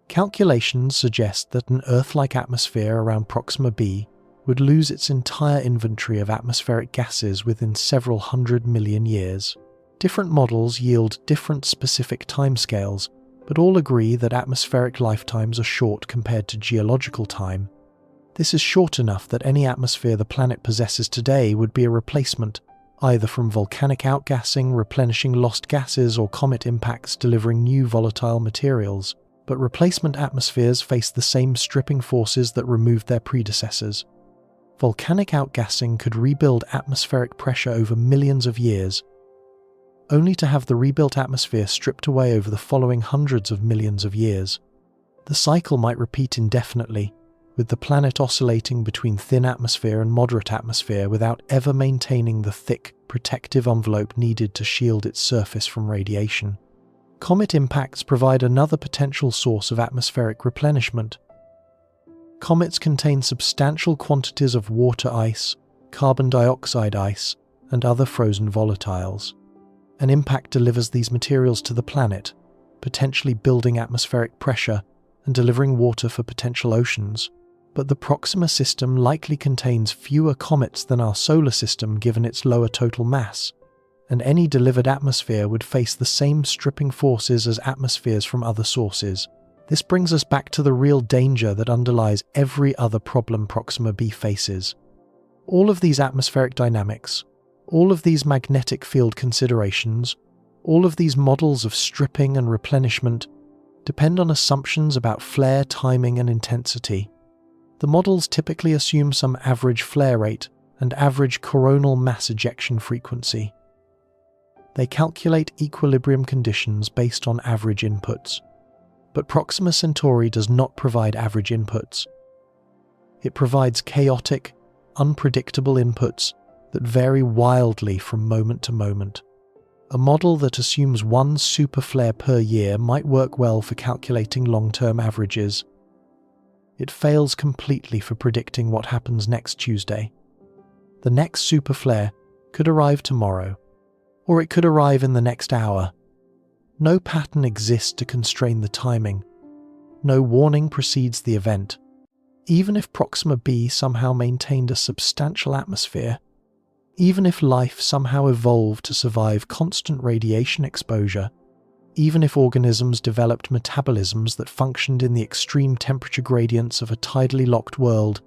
Calculations suggest that an Earth-like atmosphere around Proxima b would lose its entire inventory of atmospheric gases within several 100 million years. Different models yield different specific timescales, but all agree that atmospheric lifetimes are short compared to geological time. This is short enough that any atmosphere the planet possesses today would be a replacement, either from volcanic outgassing replenishing lost gases or comet impacts delivering new volatile materials. But replacement atmospheres face the same stripping forces that removed their predecessors. Volcanic outgassing could rebuild atmospheric pressure over millions of years, only to have the rebuilt atmosphere stripped away over the following hundreds of millions of years. The cycle might repeat indefinitely, with the planet oscillating between thin atmosphere and moderate atmosphere without ever maintaining the thick, protective envelope needed to shield its surface from radiation. Comet impacts provide another potential source of atmospheric replenishment. Comets contain substantial quantities of water ice, carbon dioxide ice, and other frozen volatiles. An impact delivers these materials to the planet, potentially building atmospheric pressure and delivering water for potential oceans. But the Proxima system likely contains fewer comets than our solar system given its lower total mass, and any delivered atmosphere would face the same stripping forces as atmospheres from other sources. This brings us back to the real danger that underlies every other problem Proxima b faces. All of these atmospheric dynamics, all of these magnetic field considerations, all of these models of stripping and replenishment depend on assumptions about flare timing and intensity. The models typically assume some average flare rate and average coronal mass ejection frequency. They calculate equilibrium conditions based on average inputs. But Proxima Centauri does not provide average inputs. It provides chaotic, unpredictable inputs that vary wildly from moment to moment. A model that assumes one superflare per year might work well for calculating long-term averages. It fails completely for predicting what happens next Tuesday. The next superflare could arrive tomorrow, or it could arrive in the next hour. No pattern exists to constrain the timing. No warning precedes the event. Even if Proxima b somehow maintained a substantial atmosphere, even if life somehow evolved to survive constant radiation exposure, even if organisms developed metabolisms that functioned in the extreme temperature gradients of a tidally locked world,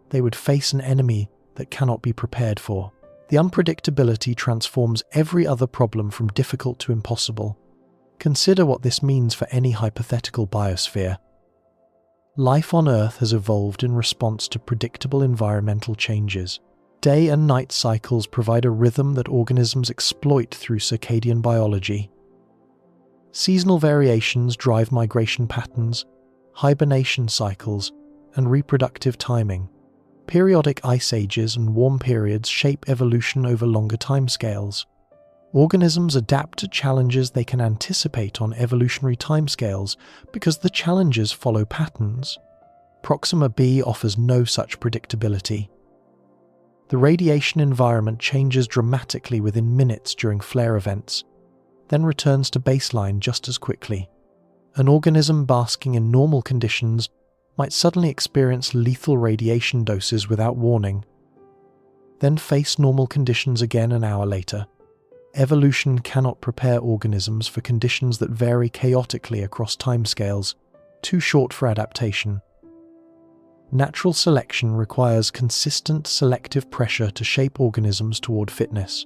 they would face an enemy that cannot be prepared for. The unpredictability transforms every other problem from difficult to impossible. Consider what this means for any hypothetical biosphere. Life on Earth has evolved in response to predictable environmental changes. Day and night cycles provide a rhythm that organisms exploit through circadian biology. Seasonal variations drive migration patterns, hibernation cycles, and reproductive timing. Periodic ice ages and warm periods shape evolution over longer timescales. Organisms adapt to challenges they can anticipate on evolutionary timescales because the challenges follow patterns. Proxima b offers no such predictability. The radiation environment changes dramatically within minutes during flare events, then returns to baseline just as quickly. An organism basking in normal conditions might suddenly experience lethal radiation doses without warning, then face normal conditions again an hour later. Evolution cannot prepare organisms for conditions that vary chaotically across timescales, too short for adaptation. Natural selection requires consistent selective pressure to shape organisms toward fitness.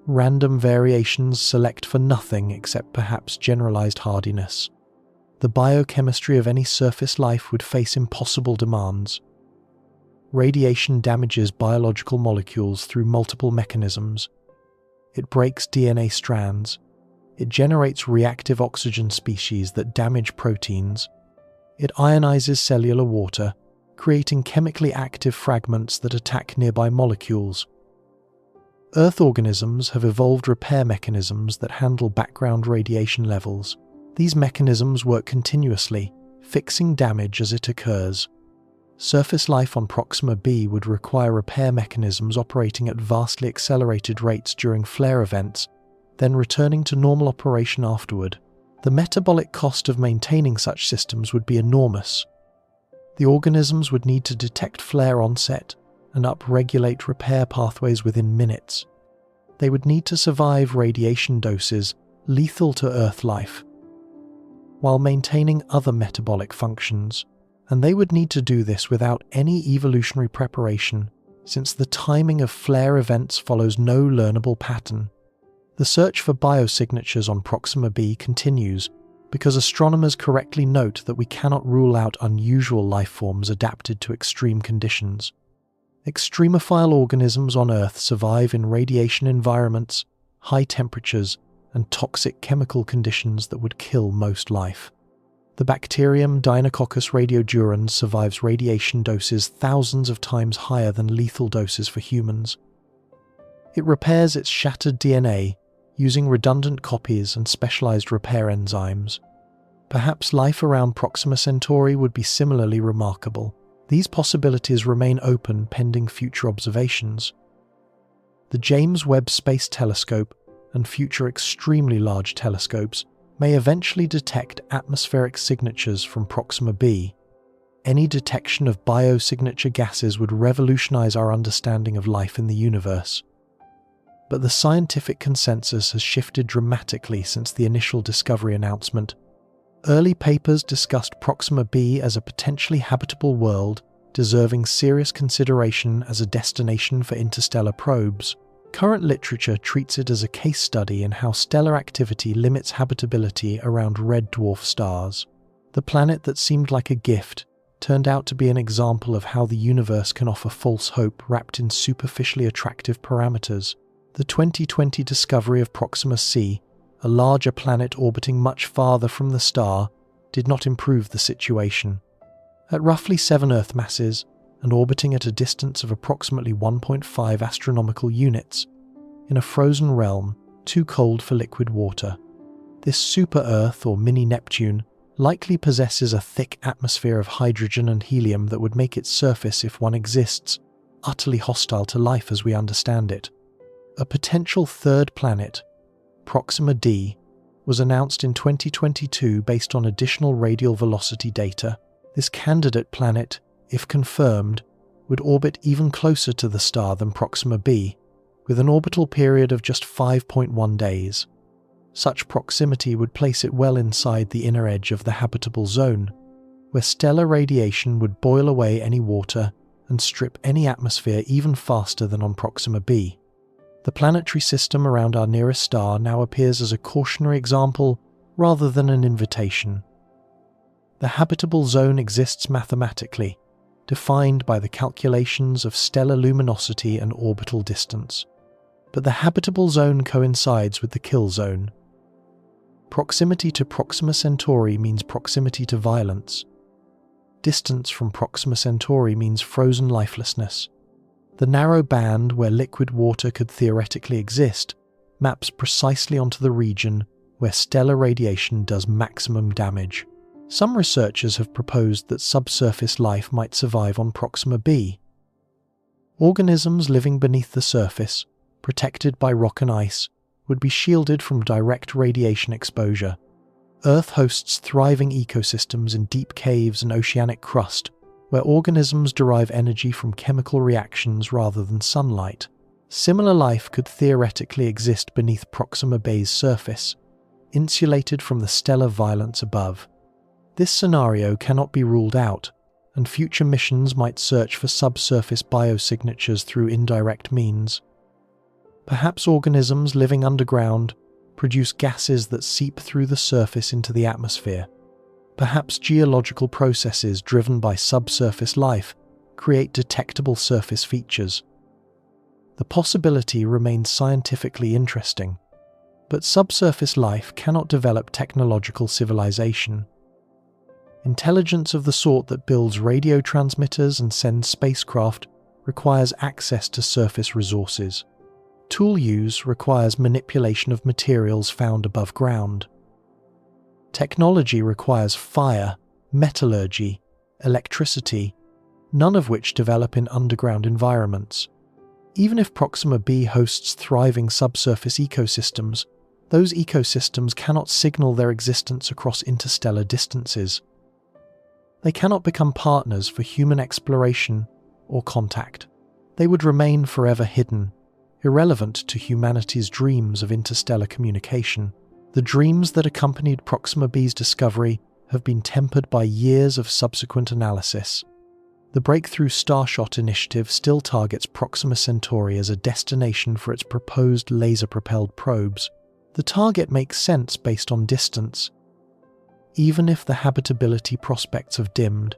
Random variations select for nothing except perhaps generalized hardiness. The biochemistry of any surface life would face impossible demands. Radiation damages biological molecules through multiple mechanisms. It breaks DNA strands. It generates reactive oxygen species that damage proteins. It ionizes cellular water, creating chemically active fragments that attack nearby molecules. Earth organisms have evolved repair mechanisms that handle background radiation levels. These mechanisms work continuously, fixing damage as it occurs. Surface life on Proxima b would require repair mechanisms operating at vastly accelerated rates during flare events, then returning to normal operation afterward. The metabolic cost of maintaining such systems would be enormous. The organisms would need to detect flare onset and upregulate repair pathways within minutes. They would need to survive radiation doses lethal to Earth life, while maintaining other metabolic functions. And they would need to do this without any evolutionary preparation, since the timing of flare events follows no learnable pattern. The search for biosignatures on Proxima b continues because astronomers correctly note that we cannot rule out unusual life forms adapted to extreme conditions. Extremophile organisms on Earth survive in radiation environments, high temperatures, and toxic chemical conditions that would kill most life. The bacterium Deinococcus radiodurans survives radiation doses thousands of times higher than lethal doses for humans. It repairs its shattered DNA using redundant copies and specialized repair enzymes. Perhaps life around Proxima Centauri would be similarly remarkable. These possibilities remain open pending future observations. The James Webb Space Telescope and future extremely large telescopes may eventually detect atmospheric signatures from Proxima b. Any detection of biosignature gases would revolutionize our understanding of life in the universe. But the scientific consensus has shifted dramatically since the initial discovery announcement. Early papers discussed Proxima b as a potentially habitable world, deserving serious consideration as a destination for interstellar probes. Current literature treats it as a case study in how stellar activity limits habitability around red dwarf stars. The planet that seemed like a gift turned out to be an example of how the universe can offer false hope wrapped in superficially attractive parameters. The 2020 discovery of Proxima c, a larger planet orbiting much farther from the star, did not improve the situation. At roughly 7 Earth masses, and orbiting at a distance of approximately 1.5 astronomical units, in a frozen realm too cold for liquid water. This super-Earth, or mini-Neptune, likely possesses a thick atmosphere of hydrogen and helium that would make its surface, if one exists, utterly hostile to life as we understand it. A potential third planet, Proxima d, was announced in 2022 based on additional radial velocity data. This candidate planet, if confirmed, would orbit even closer to the star than Proxima b, with an orbital period of just 5.1 days. Such proximity would place it well inside the inner edge of the habitable zone, where stellar radiation would boil away any water and strip any atmosphere even faster than on Proxima b. The planetary system around our nearest star now appears as a cautionary example rather than an invitation. The habitable zone exists mathematically, defined by the calculations of stellar luminosity and orbital distance. But the habitable zone coincides with the kill zone. Proximity to Proxima Centauri means proximity to violence. Distance from Proxima Centauri means frozen lifelessness. The narrow band where liquid water could theoretically exist maps precisely onto the region where stellar radiation does maximum damage. Some researchers have proposed that subsurface life might survive on Proxima b. Organisms living beneath the surface, protected by rock and ice, would be shielded from direct radiation exposure. Earth hosts thriving ecosystems in deep caves and oceanic crust, where organisms derive energy from chemical reactions rather than sunlight. Similar life could theoretically exist beneath Proxima b's surface, insulated from the stellar violence above. This scenario cannot be ruled out, and future missions might search for subsurface biosignatures through indirect means. Perhaps organisms living underground produce gases that seep through the surface into the atmosphere. Perhaps geological processes driven by subsurface life create detectable surface features. The possibility remains scientifically interesting, but subsurface life cannot develop technological civilization. Intelligence of the sort that builds radio transmitters and sends spacecraft requires access to surface resources. Tool use requires manipulation of materials found above ground. Technology requires fire, metallurgy, electricity, none of which develop in underground environments. Even if Proxima b hosts thriving subsurface ecosystems, those ecosystems cannot signal their existence across interstellar distances. They cannot become partners for human exploration or contact. They would remain forever hidden, irrelevant to humanity's dreams of interstellar communication. The dreams that accompanied Proxima b's discovery have been tempered by years of subsequent analysis. The Breakthrough Starshot initiative still targets Proxima Centauri as a destination for its proposed laser-propelled probes. The target makes sense based on distance, even if the habitability prospects have dimmed.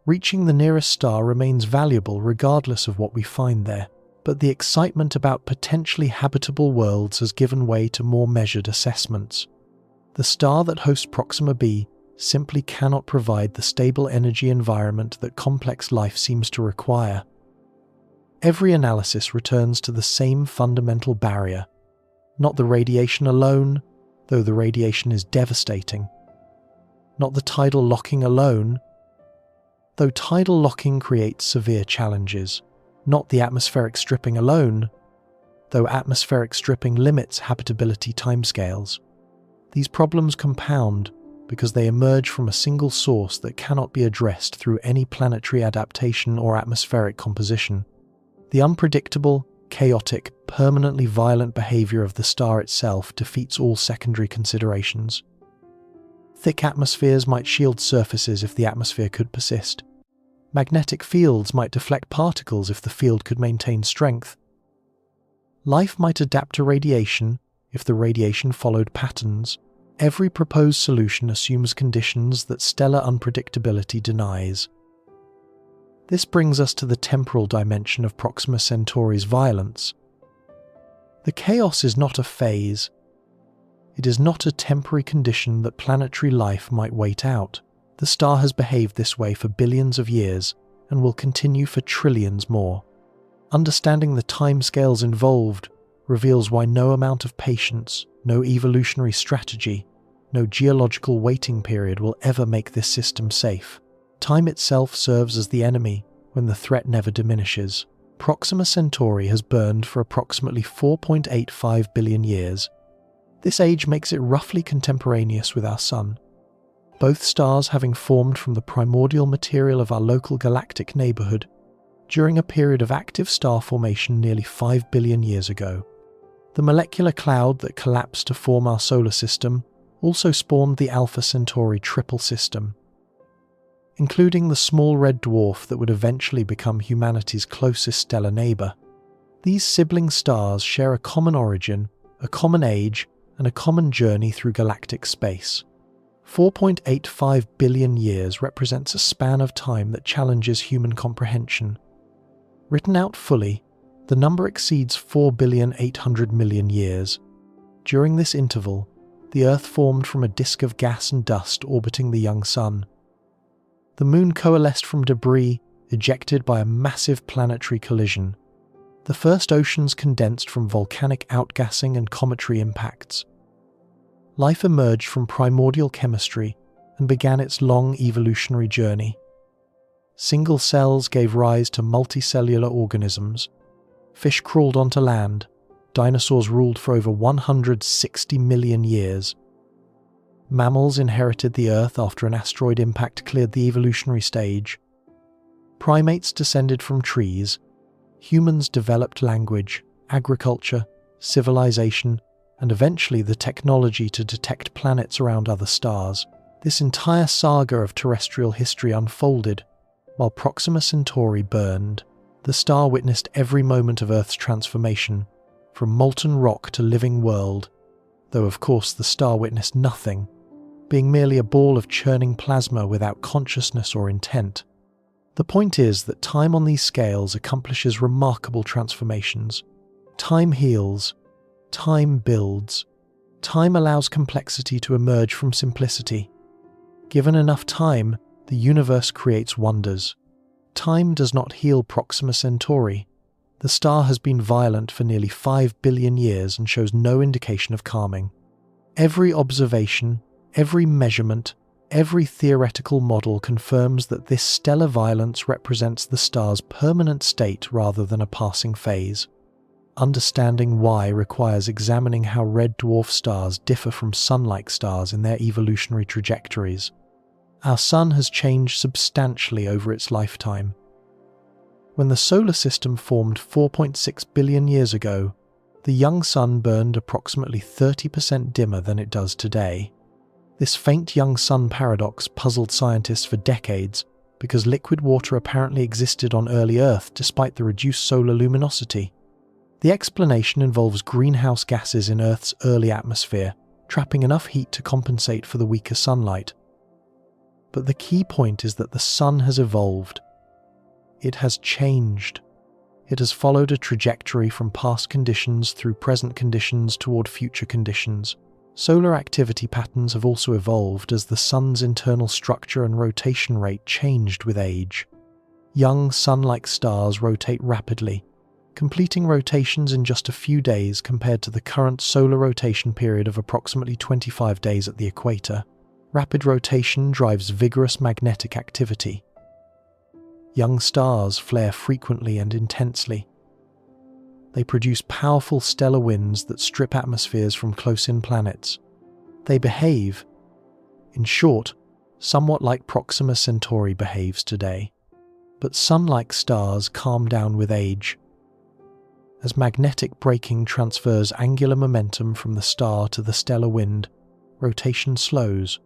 Reaching the nearest star remains valuable regardless of what we find there, but the excitement about potentially habitable worlds has given way to more measured assessments. The star that hosts Proxima b simply cannot provide the stable energy environment that complex life seems to require. Every analysis returns to the same fundamental barrier. Not the radiation alone, though the radiation is devastating. Not the tidal locking alone, though tidal locking creates severe challenges. Not the atmospheric stripping alone, though atmospheric stripping limits habitability timescales. These problems compound because they emerge from a single source that cannot be addressed through any planetary adaptation or atmospheric composition. The unpredictable, chaotic, permanently violent behavior of the star itself defeats all secondary considerations. Thick atmospheres might shield surfaces if the atmosphere could persist. Magnetic fields might deflect particles if the field could maintain strength. Life might adapt to radiation if the radiation followed patterns. Every proposed solution assumes conditions that stellar unpredictability denies. This brings us to the temporal dimension of Proxima Centauri's violence. The chaos is not a phase. It is not a temporary condition that planetary life might wait out. The star has behaved this way for billions of years and will continue for trillions more. Understanding the timescales involved reveals why no amount of patience, no evolutionary strategy, no geological waiting period will ever make this system safe. Time itself serves as the enemy when the threat never diminishes. Proxima Centauri has burned for approximately 4.85 billion years. This age makes it roughly contemporaneous with our Sun, both stars having formed from the primordial material of our local galactic neighborhood during a period of active star formation nearly 5 billion years ago. The molecular cloud that collapsed to form our solar system also spawned the Alpha Centauri triple system, including the small red dwarf that would eventually become humanity's closest stellar neighbor. These sibling stars share a common origin, a common age, and a common journey through galactic space. 4.85 billion years represents a span of time that challenges human comprehension. Written out fully, the number exceeds 4,800,000,000 years. During this interval, the Earth formed from a disk of gas and dust orbiting the young Sun. The Moon coalesced from debris ejected by a massive planetary collision. The first oceans condensed from volcanic outgassing and cometary impacts. Life emerged from primordial chemistry and began its long evolutionary journey. Single cells gave rise to multicellular organisms. Fish crawled onto land. Dinosaurs ruled for over 160 million years. Mammals inherited the Earth after an asteroid impact cleared the evolutionary stage. Primates descended from trees. Humans developed language, agriculture, civilization, and eventually the technology to detect planets around other stars. This entire saga of terrestrial history unfolded while Proxima Centauri burned. The star witnessed every moment of Earth's transformation, from molten rock to living world, though of course the star witnessed nothing, being merely a ball of churning plasma without consciousness or intent. The point is that time on these scales accomplishes remarkable transformations. Time heals. Time builds. Time allows complexity to emerge from simplicity. Given enough time, the universe creates wonders. Time does not heal Proxima Centauri. The star has been violent for nearly 5 billion years and shows no indication of calming. Every observation, every measurement, every theoretical model confirms that this stellar violence represents the star's permanent state rather than a passing phase. Understanding why requires examining how red dwarf stars differ from Sun-like stars in their evolutionary trajectories. Our Sun has changed substantially over its lifetime. When the solar system formed 4.6 billion years ago, the young Sun burned approximately 30% dimmer than it does today. This faint young Sun paradox puzzled scientists for decades because liquid water apparently existed on early Earth despite the reduced solar luminosity. The explanation involves greenhouse gases in Earth's early atmosphere, trapping enough heat to compensate for the weaker sunlight. But the key point is that the Sun has evolved. It has changed. It has followed a trajectory from past conditions through present conditions toward future conditions. Solar activity patterns have also evolved as the Sun's internal structure and rotation rate changed with age. Young Sun-like stars rotate rapidly, completing rotations in just a few days compared to the current solar rotation period of approximately 25 days at the equator. Rapid rotation drives vigorous magnetic activity. Young stars flare frequently and intensely. They produce powerful stellar winds that strip atmospheres from close-in planets. They behave, in short, somewhat like Proxima Centauri behaves today. But Sun-like stars calm down with age. As magnetic braking transfers angular momentum from the star to the stellar wind, rotation slows.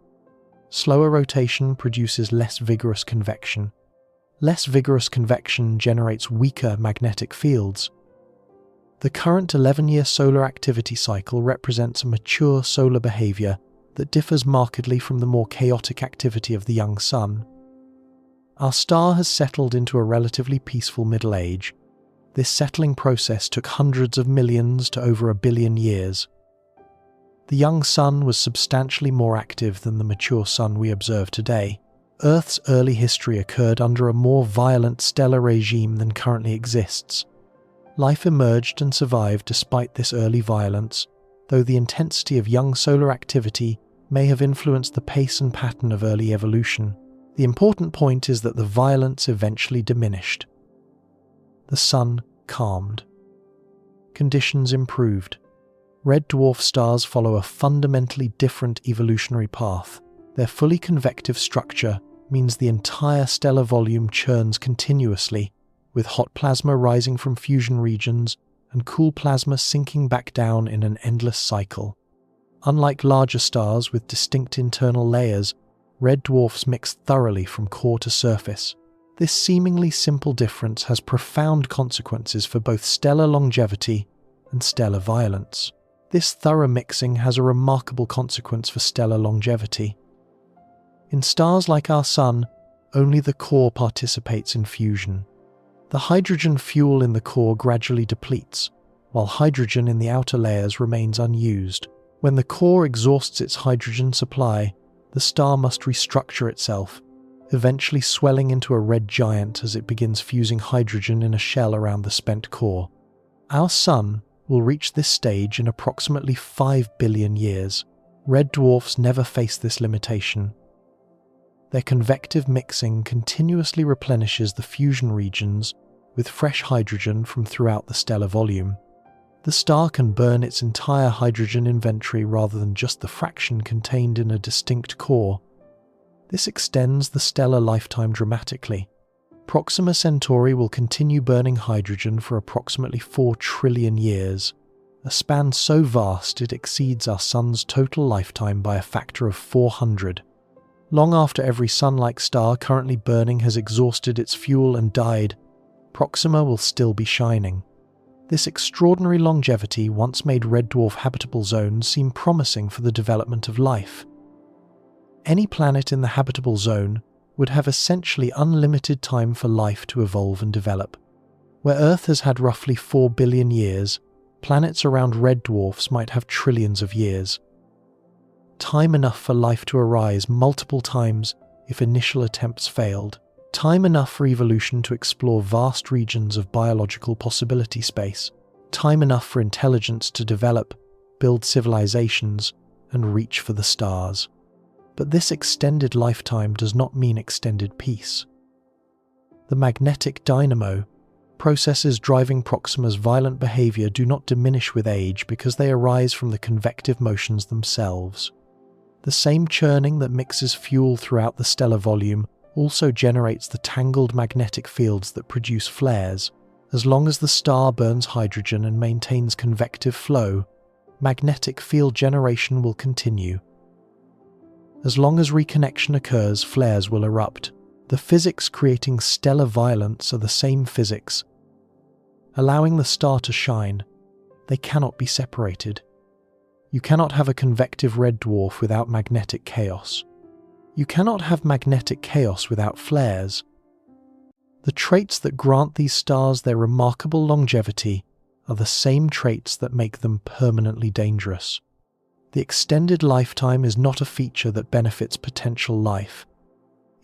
Slower rotation produces less vigorous convection. Less vigorous convection generates weaker magnetic fields. The current 11-year solar activity cycle represents a mature solar behavior that differs markedly from the more chaotic activity of the young Sun. Our star has settled into a relatively peaceful middle age. This settling process took hundreds of millions to over 1 billion years. The young Sun was substantially more active than the mature Sun we observe today. Earth's early history occurred under a more violent stellar regime than currently exists. Life emerged and survived despite this early violence, though the intensity of young solar activity may have influenced the pace and pattern of early evolution. The important point is that the violence eventually diminished. The Sun calmed. Conditions improved. Red dwarf stars follow a fundamentally different evolutionary path. Their fully convective structure means the entire stellar volume churns continuously, with hot plasma rising from fusion regions and cool plasma sinking back down in an endless cycle. Unlike larger stars with distinct internal layers, red dwarfs mix thoroughly from core to surface. This seemingly simple difference has profound consequences for both stellar longevity and stellar violence. This thorough mixing has a remarkable consequence for stellar longevity. In stars like our Sun, only the core participates in fusion. The hydrogen fuel in the core gradually depletes, while hydrogen in the outer layers remains unused. When the core exhausts its hydrogen supply, the star must restructure itself, eventually swelling into a red giant as it begins fusing hydrogen in a shell around the spent core. Our Sun will reach this stage in approximately 5 billion years. Red dwarfs never face this limitation. Their convective mixing continuously replenishes the fusion regions with fresh hydrogen from throughout the stellar volume. The star can burn its entire hydrogen inventory rather than just the fraction contained in a distinct core. This extends the stellar lifetime dramatically. Proxima Centauri will continue burning hydrogen for approximately 4 trillion years, a span so vast it exceeds our Sun's total lifetime by a factor of 400. Long after every Sun-like star currently burning has exhausted its fuel and died, Proxima will still be shining. This extraordinary longevity once made red dwarf habitable zones seem promising for the development of life. Any planet in the habitable zone would have essentially unlimited time for life to evolve and develop. Where Earth has had roughly 4 billion years, planets around red dwarfs might have trillions of years. Time enough for life to arise multiple times if initial attempts failed. Time enough for evolution to explore vast regions of biological possibility space. Time enough for intelligence to develop, build civilizations, and reach for the stars. But this extended lifetime does not mean extended peace. The magnetic dynamo, processes driving Proxima's violent behavior, do not diminish with age because they arise from the convective motions themselves. The same churning that mixes fuel throughout the stellar volume also generates the tangled magnetic fields that produce flares. As long as the star burns hydrogen and maintains convective flow, magnetic field generation will continue. As long as reconnection occurs, flares will erupt. The physics creating stellar violence are the same physics, allowing the star to shine. They cannot be separated. You cannot have a convective red dwarf without magnetic chaos. You cannot have magnetic chaos without flares. The traits that grant these stars their remarkable longevity are the same traits that make them permanently dangerous. The extended lifetime is not a feature that benefits potential life.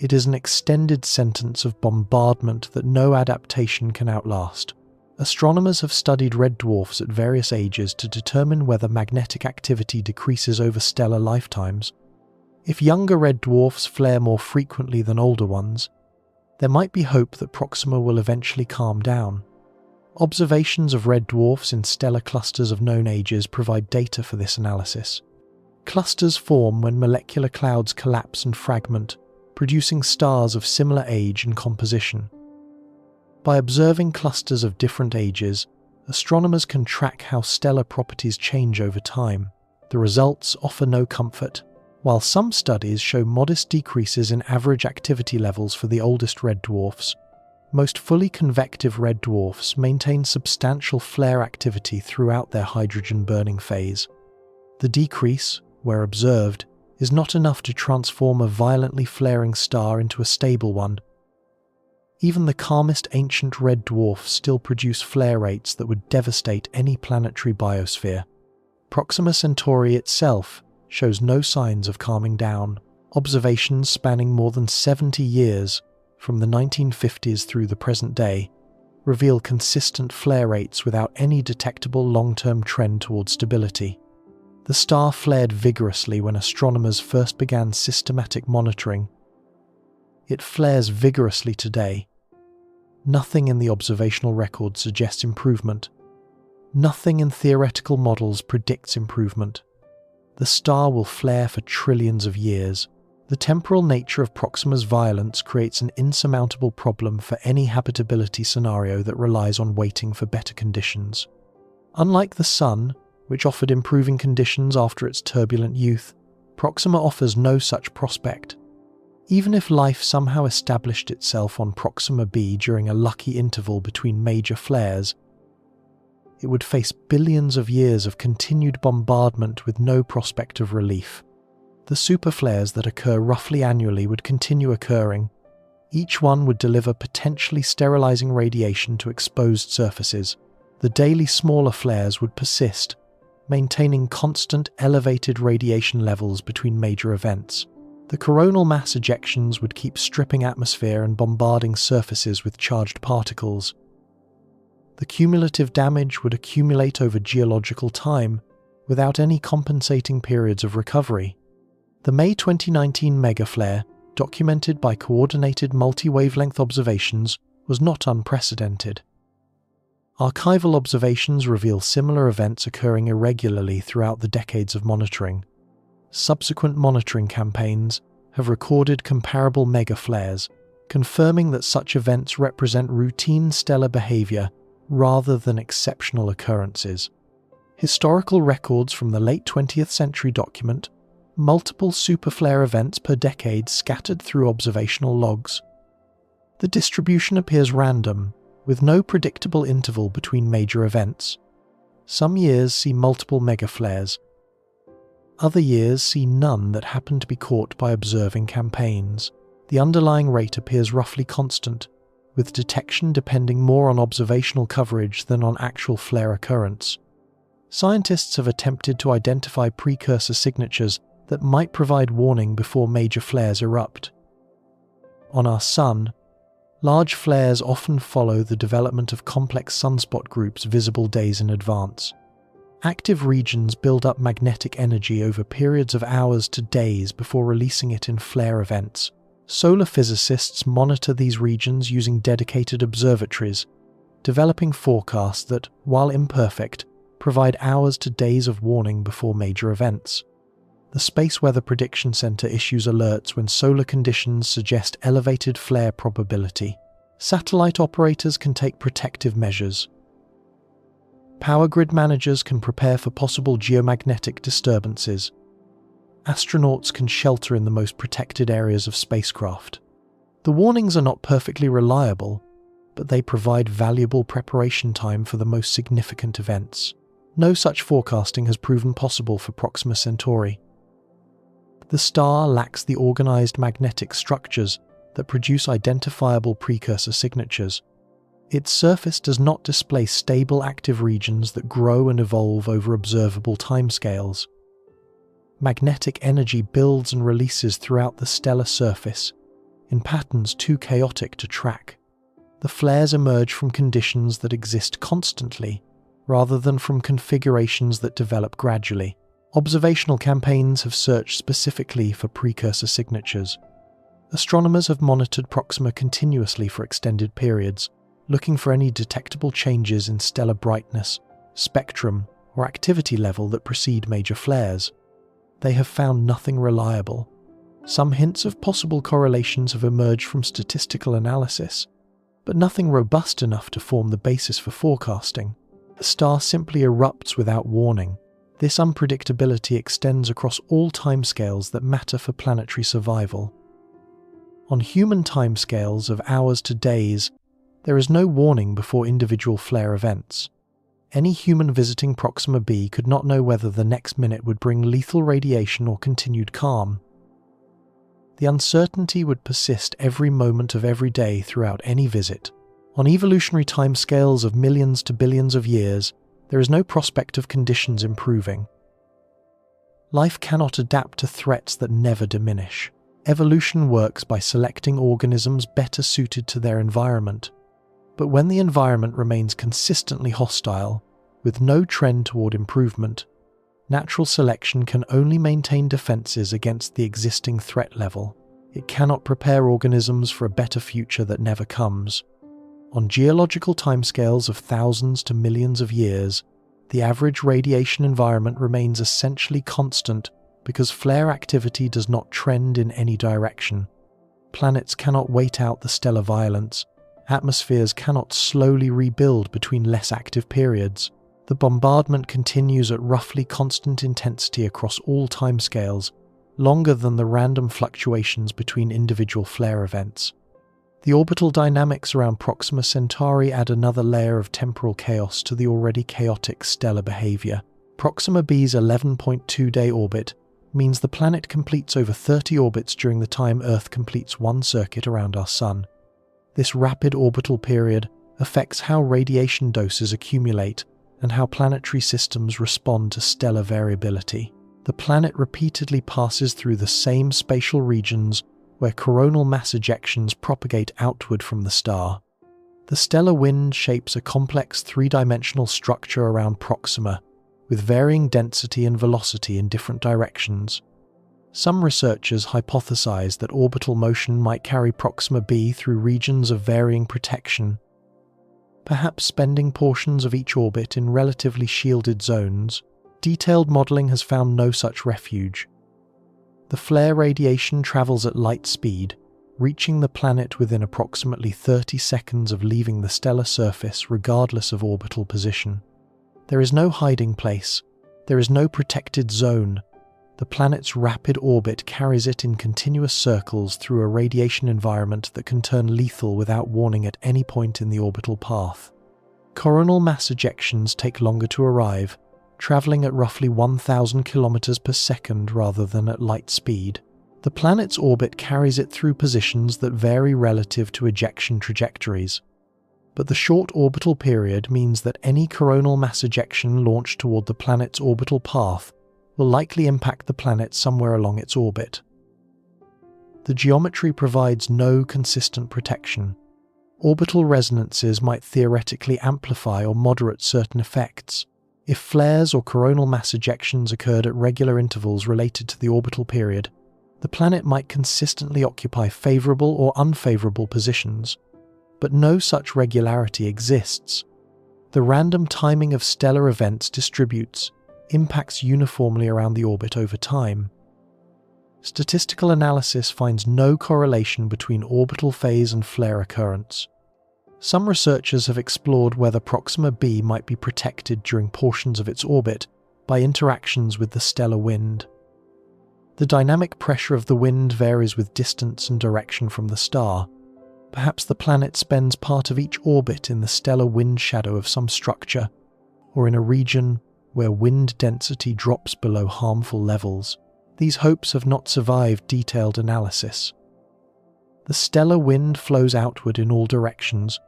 It is an extended sentence of bombardment that no adaptation can outlast. Astronomers have studied red dwarfs at various ages to determine whether magnetic activity decreases over stellar lifetimes. If younger red dwarfs flare more frequently than older ones, there might be hope that Proxima will eventually calm down. Observations of red dwarfs in stellar clusters of known ages provide data for this analysis. Clusters form when molecular clouds collapse and fragment, producing stars of similar age and composition. By observing clusters of different ages, astronomers can track how stellar properties change over time. The results offer no comfort. While some studies show modest decreases in average activity levels for the oldest red dwarfs, most fully convective red dwarfs maintain substantial flare activity throughout their hydrogen-burning phase. The decrease, where observed, is not enough to transform a violently flaring star into a stable one. Even the calmest ancient red dwarfs still produce flare rates that would devastate any planetary biosphere. Proxima Centauri itself shows no signs of calming down. Observations spanning more than 70 years, from the 1950s through the present day, reveal consistent flare rates without any detectable long-term trend toward stability. The star flared vigorously when astronomers first began systematic monitoring. It flares vigorously today. Nothing in the observational record suggests improvement. Nothing in theoretical models predicts improvement. The star will flare for trillions of years. The temporal nature of Proxima's violence creates an insurmountable problem for any habitability scenario that relies on waiting for better conditions. Unlike the Sun, which offered improving conditions after its turbulent youth, Proxima offers no such prospect. Even if life somehow established itself on Proxima b during a lucky interval between major flares, it would face billions of years of continued bombardment with no prospect of relief. The superflares that occur roughly annually would continue occurring. Each one would deliver potentially sterilizing radiation to exposed surfaces. The daily smaller flares would persist, maintaining constant elevated radiation levels between major events. The coronal mass ejections would keep stripping atmosphere and bombarding surfaces with charged particles. The cumulative damage would accumulate over geological time, without any compensating periods of recovery. The May 2019 megaflare, documented by coordinated multi-wavelength observations, was not unprecedented. Archival observations reveal similar events occurring irregularly throughout the decades of monitoring. Subsequent monitoring campaigns have recorded comparable megaflares, confirming that such events represent routine stellar behavior rather than exceptional occurrences. Historical records from the late 20th century document multiple superflare events per decade scattered through observational logs. The distribution appears random, with no predictable interval between major events. Some years see multiple megaflares. Other years see none that happen to be caught by observing campaigns. The underlying rate appears roughly constant, with detection depending more on observational coverage than on actual flare occurrence. Scientists have attempted to identify precursor signatures that might provide warning before major flares erupt. On our Sun, large flares often follow the development of complex sunspot groups visible days in advance. Active regions build up magnetic energy over periods of hours to days before releasing it in flare events. Solar physicists monitor these regions using dedicated observatories, developing forecasts that, while imperfect, provide hours to days of warning before major events. The Space Weather Prediction Center issues alerts when solar conditions suggest elevated flare probability. Satellite operators can take protective measures. Power grid managers can prepare for possible geomagnetic disturbances. Astronauts can shelter in the most protected areas of spacecraft. The warnings are not perfectly reliable, but they provide valuable preparation time for the most significant events. No such forecasting has proven possible for Proxima Centauri. The star lacks the organized magnetic structures that produce identifiable precursor signatures. Its surface does not display stable active regions that grow and evolve over observable timescales. Magnetic energy builds and releases throughout the stellar surface, in patterns too chaotic to track. The flares emerge from conditions that exist constantly, rather than from configurations that develop gradually. Observational campaigns have searched specifically for precursor signatures. Astronomers have monitored Proxima continuously for extended periods, looking for any detectable changes in stellar brightness, spectrum, or activity level that precede major flares. They have found nothing reliable. Some hints of possible correlations have emerged from statistical analysis, but nothing robust enough to form the basis for forecasting. The star simply erupts without warning. This unpredictability extends across all timescales that matter for planetary survival. On human timescales of hours to days, there is no warning before individual flare events. Any human visiting Proxima b could not know whether the next minute would bring lethal radiation or continued calm. The uncertainty would persist every moment of every day throughout any visit. On evolutionary timescales of millions to billions of years, there is no prospect of conditions improving. Life cannot adapt to threats that never diminish. Evolution works by selecting organisms better suited to their environment. But when the environment remains consistently hostile, with no trend toward improvement, natural selection can only maintain defenses against the existing threat level. It cannot prepare organisms for a better future that never comes. On geological timescales of thousands to millions of years, the average radiation environment remains essentially constant because flare activity does not trend in any direction. Planets cannot wait out the stellar violence. Atmospheres cannot slowly rebuild between less active periods. The bombardment continues at roughly constant intensity across all timescales, longer than the random fluctuations between individual flare events. The orbital dynamics around Proxima Centauri add another layer of temporal chaos to the already chaotic stellar behavior. Proxima b's 11.2-day orbit means the planet completes over 30 orbits during the time Earth completes one circuit around our Sun. This rapid orbital period affects how radiation doses accumulate and how planetary systems respond to stellar variability. The planet repeatedly passes through the same spatial regions where coronal mass ejections propagate outward from the star. The stellar wind shapes a complex three-dimensional structure around Proxima, with varying density and velocity in different directions. Some researchers hypothesize that orbital motion might carry Proxima b through regions of varying protection, perhaps spending portions of each orbit in relatively shielded zones. Detailed modelling has found no such refuge. The flare radiation travels at light speed, reaching the planet within approximately 30 seconds of leaving the stellar surface regardless of orbital position. There is no hiding place. There is no protected zone. The planet's rapid orbit carries it in continuous circles through a radiation environment that can turn lethal without warning at any point in the orbital path. Coronal mass ejections take longer to arrive, travelling at roughly 1,000 kilometers per second rather than at light speed. The planet's orbit carries it through positions that vary relative to ejection trajectories. But the short orbital period means that any coronal mass ejection launched toward the planet's orbital path will likely impact the planet somewhere along its orbit. The geometry provides no consistent protection. Orbital resonances might theoretically amplify or moderate certain effects. If flares or coronal mass ejections occurred at regular intervals related to the orbital period, the planet might consistently occupy favourable or unfavourable positions. But no such regularity exists. The random timing of stellar events distributes impacts uniformly around the orbit over time. Statistical analysis finds no correlation between orbital phase and flare occurrence. Some researchers have explored whether Proxima b might be protected during portions of its orbit by interactions with the stellar wind. The dynamic pressure of the wind varies with distance and direction from the star. Perhaps the planet spends part of each orbit in the stellar wind shadow of some structure, or in a region where wind density drops below harmful levels. These hopes have not survived detailed analysis. The stellar wind flows outward in all directions,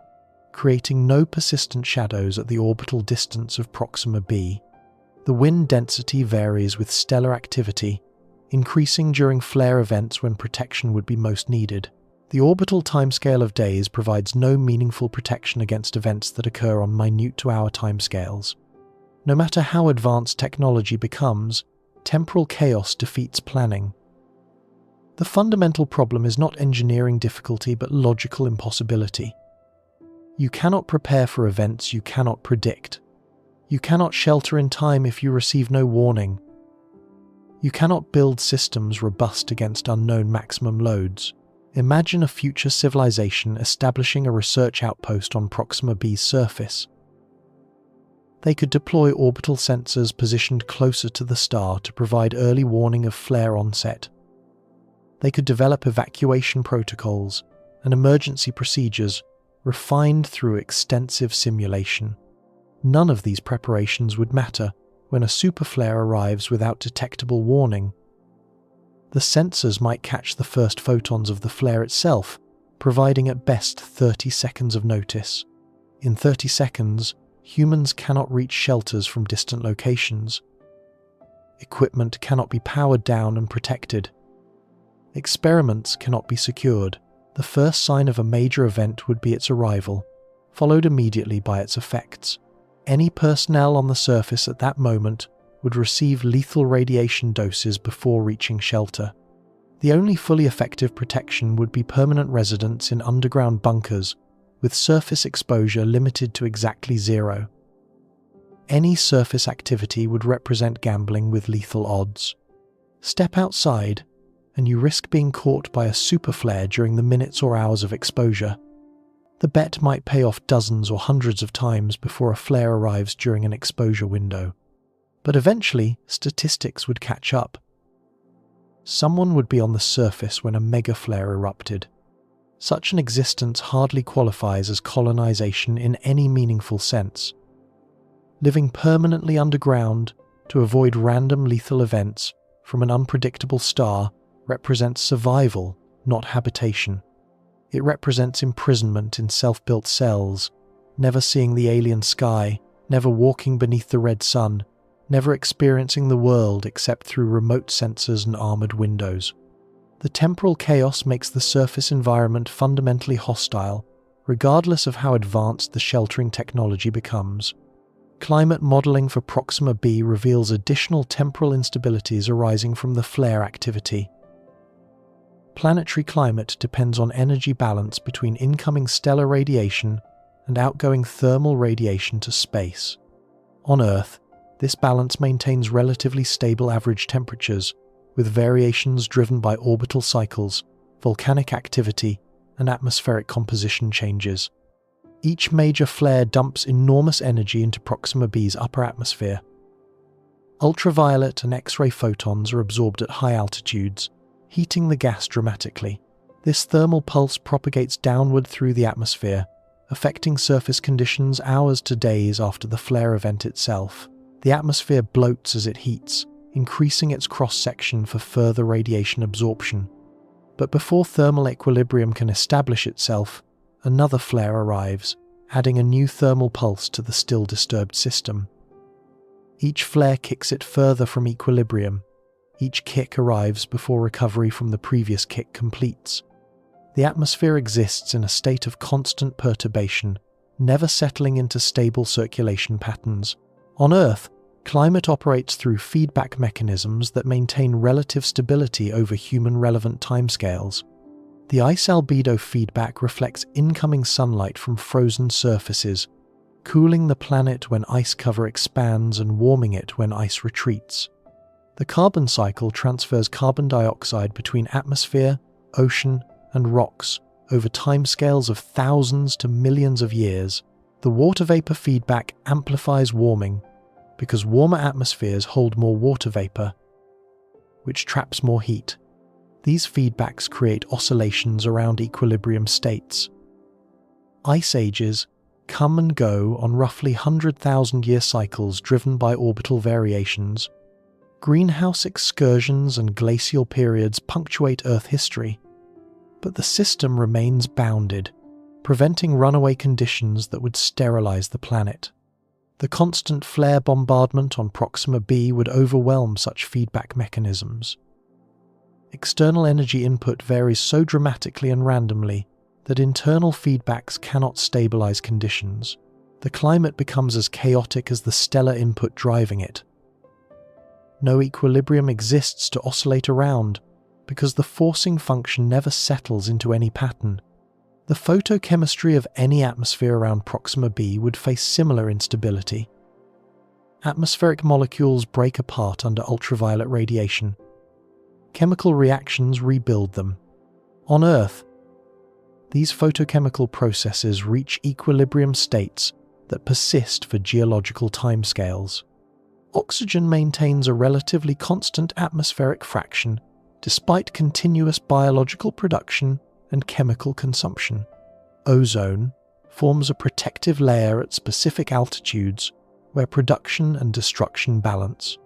creating no persistent shadows at the orbital distance of Proxima b. The wind density varies with stellar activity, increasing during flare events when protection would be most needed. The orbital timescale of days provides no meaningful protection against events that occur on minute-to-hour timescales. No matter how advanced technology becomes, temporal chaos defeats planning. The fundamental problem is not engineering difficulty but logical impossibility. You cannot prepare for events you cannot predict. You cannot shelter in time if you receive no warning. You cannot build systems robust against unknown maximum loads. Imagine a future civilization establishing a research outpost on Proxima b's surface. They could deploy orbital sensors positioned closer to the star to provide early warning of flare onset. They could develop evacuation protocols and emergency procedures refined through extensive simulation. None of these preparations would matter when a superflare arrives without detectable warning. The sensors might catch the first photons of the flare itself, providing at best 30 seconds of notice. In 30 seconds, humans cannot reach shelters from distant locations. Equipment cannot be powered down and protected. Experiments cannot be secured. The first sign of a major event would be its arrival, followed immediately by its effects. Any personnel on the surface at that moment would receive lethal radiation doses before reaching shelter. The only fully effective protection would be permanent residence in underground bunkers, with surface exposure limited to exactly 0. Any surface activity would represent gambling with lethal odds. Step outside, and you risk being caught by a superflare during the minutes or hours of exposure. The bet might pay off dozens or hundreds of times before a flare arrives during an exposure window. But eventually, statistics would catch up. Someone would be on the surface when a mega flare erupted. Such an existence hardly qualifies as colonization in any meaningful sense. Living permanently underground to avoid random lethal events from an unpredictable star represents survival, not habitation. It represents imprisonment in self-built cells, never seeing the alien sky, never walking beneath the red sun, never experiencing the world except through remote sensors and armored windows. The temporal chaos makes the surface environment fundamentally hostile, regardless of how advanced the sheltering technology becomes. Climate modeling for Proxima b reveals additional temporal instabilities arising from the flare activity. Planetary climate depends on energy balance between incoming stellar radiation and outgoing thermal radiation to space. On Earth, this balance maintains relatively stable average temperatures, with variations driven by orbital cycles, volcanic activity, and atmospheric composition changes. Each major flare dumps enormous energy into Proxima b's upper atmosphere. Ultraviolet and X-ray photons are absorbed at high altitudes, heating the gas dramatically. This thermal pulse propagates downward through the atmosphere, affecting surface conditions hours to days after the flare event itself. The atmosphere bloats as it heats, increasing its cross-section for further radiation absorption. But before thermal equilibrium can establish itself, another flare arrives, adding a new thermal pulse to the still disturbed system. Each flare kicks it further from equilibrium. Each kick arrives before recovery from the previous kick completes. The atmosphere exists in a state of constant perturbation, never settling into stable circulation patterns. On Earth, climate operates through feedback mechanisms that maintain relative stability over human-relevant timescales. The ice albedo feedback reflects incoming sunlight from frozen surfaces, cooling the planet when ice cover expands and warming it when ice retreats. The carbon cycle transfers carbon dioxide between atmosphere, ocean, and rocks over timescales of thousands to millions of years. The water vapor feedback amplifies warming, because warmer atmospheres hold more water vapor, which traps more heat. These feedbacks create oscillations around equilibrium states. Ice ages come and go on roughly 100,000-year cycles driven by orbital variations. Greenhouse excursions and glacial periods punctuate Earth history, but the system remains bounded, preventing runaway conditions that would sterilize the planet. The constant flare bombardment on Proxima b would overwhelm such feedback mechanisms. External energy input varies so dramatically and randomly that internal feedbacks cannot stabilize conditions. The climate becomes as chaotic as the stellar input driving it. No equilibrium exists to oscillate around because the forcing function never settles into any pattern. The photochemistry of any atmosphere around Proxima b would face similar instability. Atmospheric molecules break apart under ultraviolet radiation. Chemical reactions rebuild them. On Earth, these photochemical processes reach equilibrium states that persist for geological timescales. Oxygen maintains a relatively constant atmospheric fraction despite continuous biological production and chemical consumption. Ozone forms a protective layer at specific altitudes where production and destruction balance.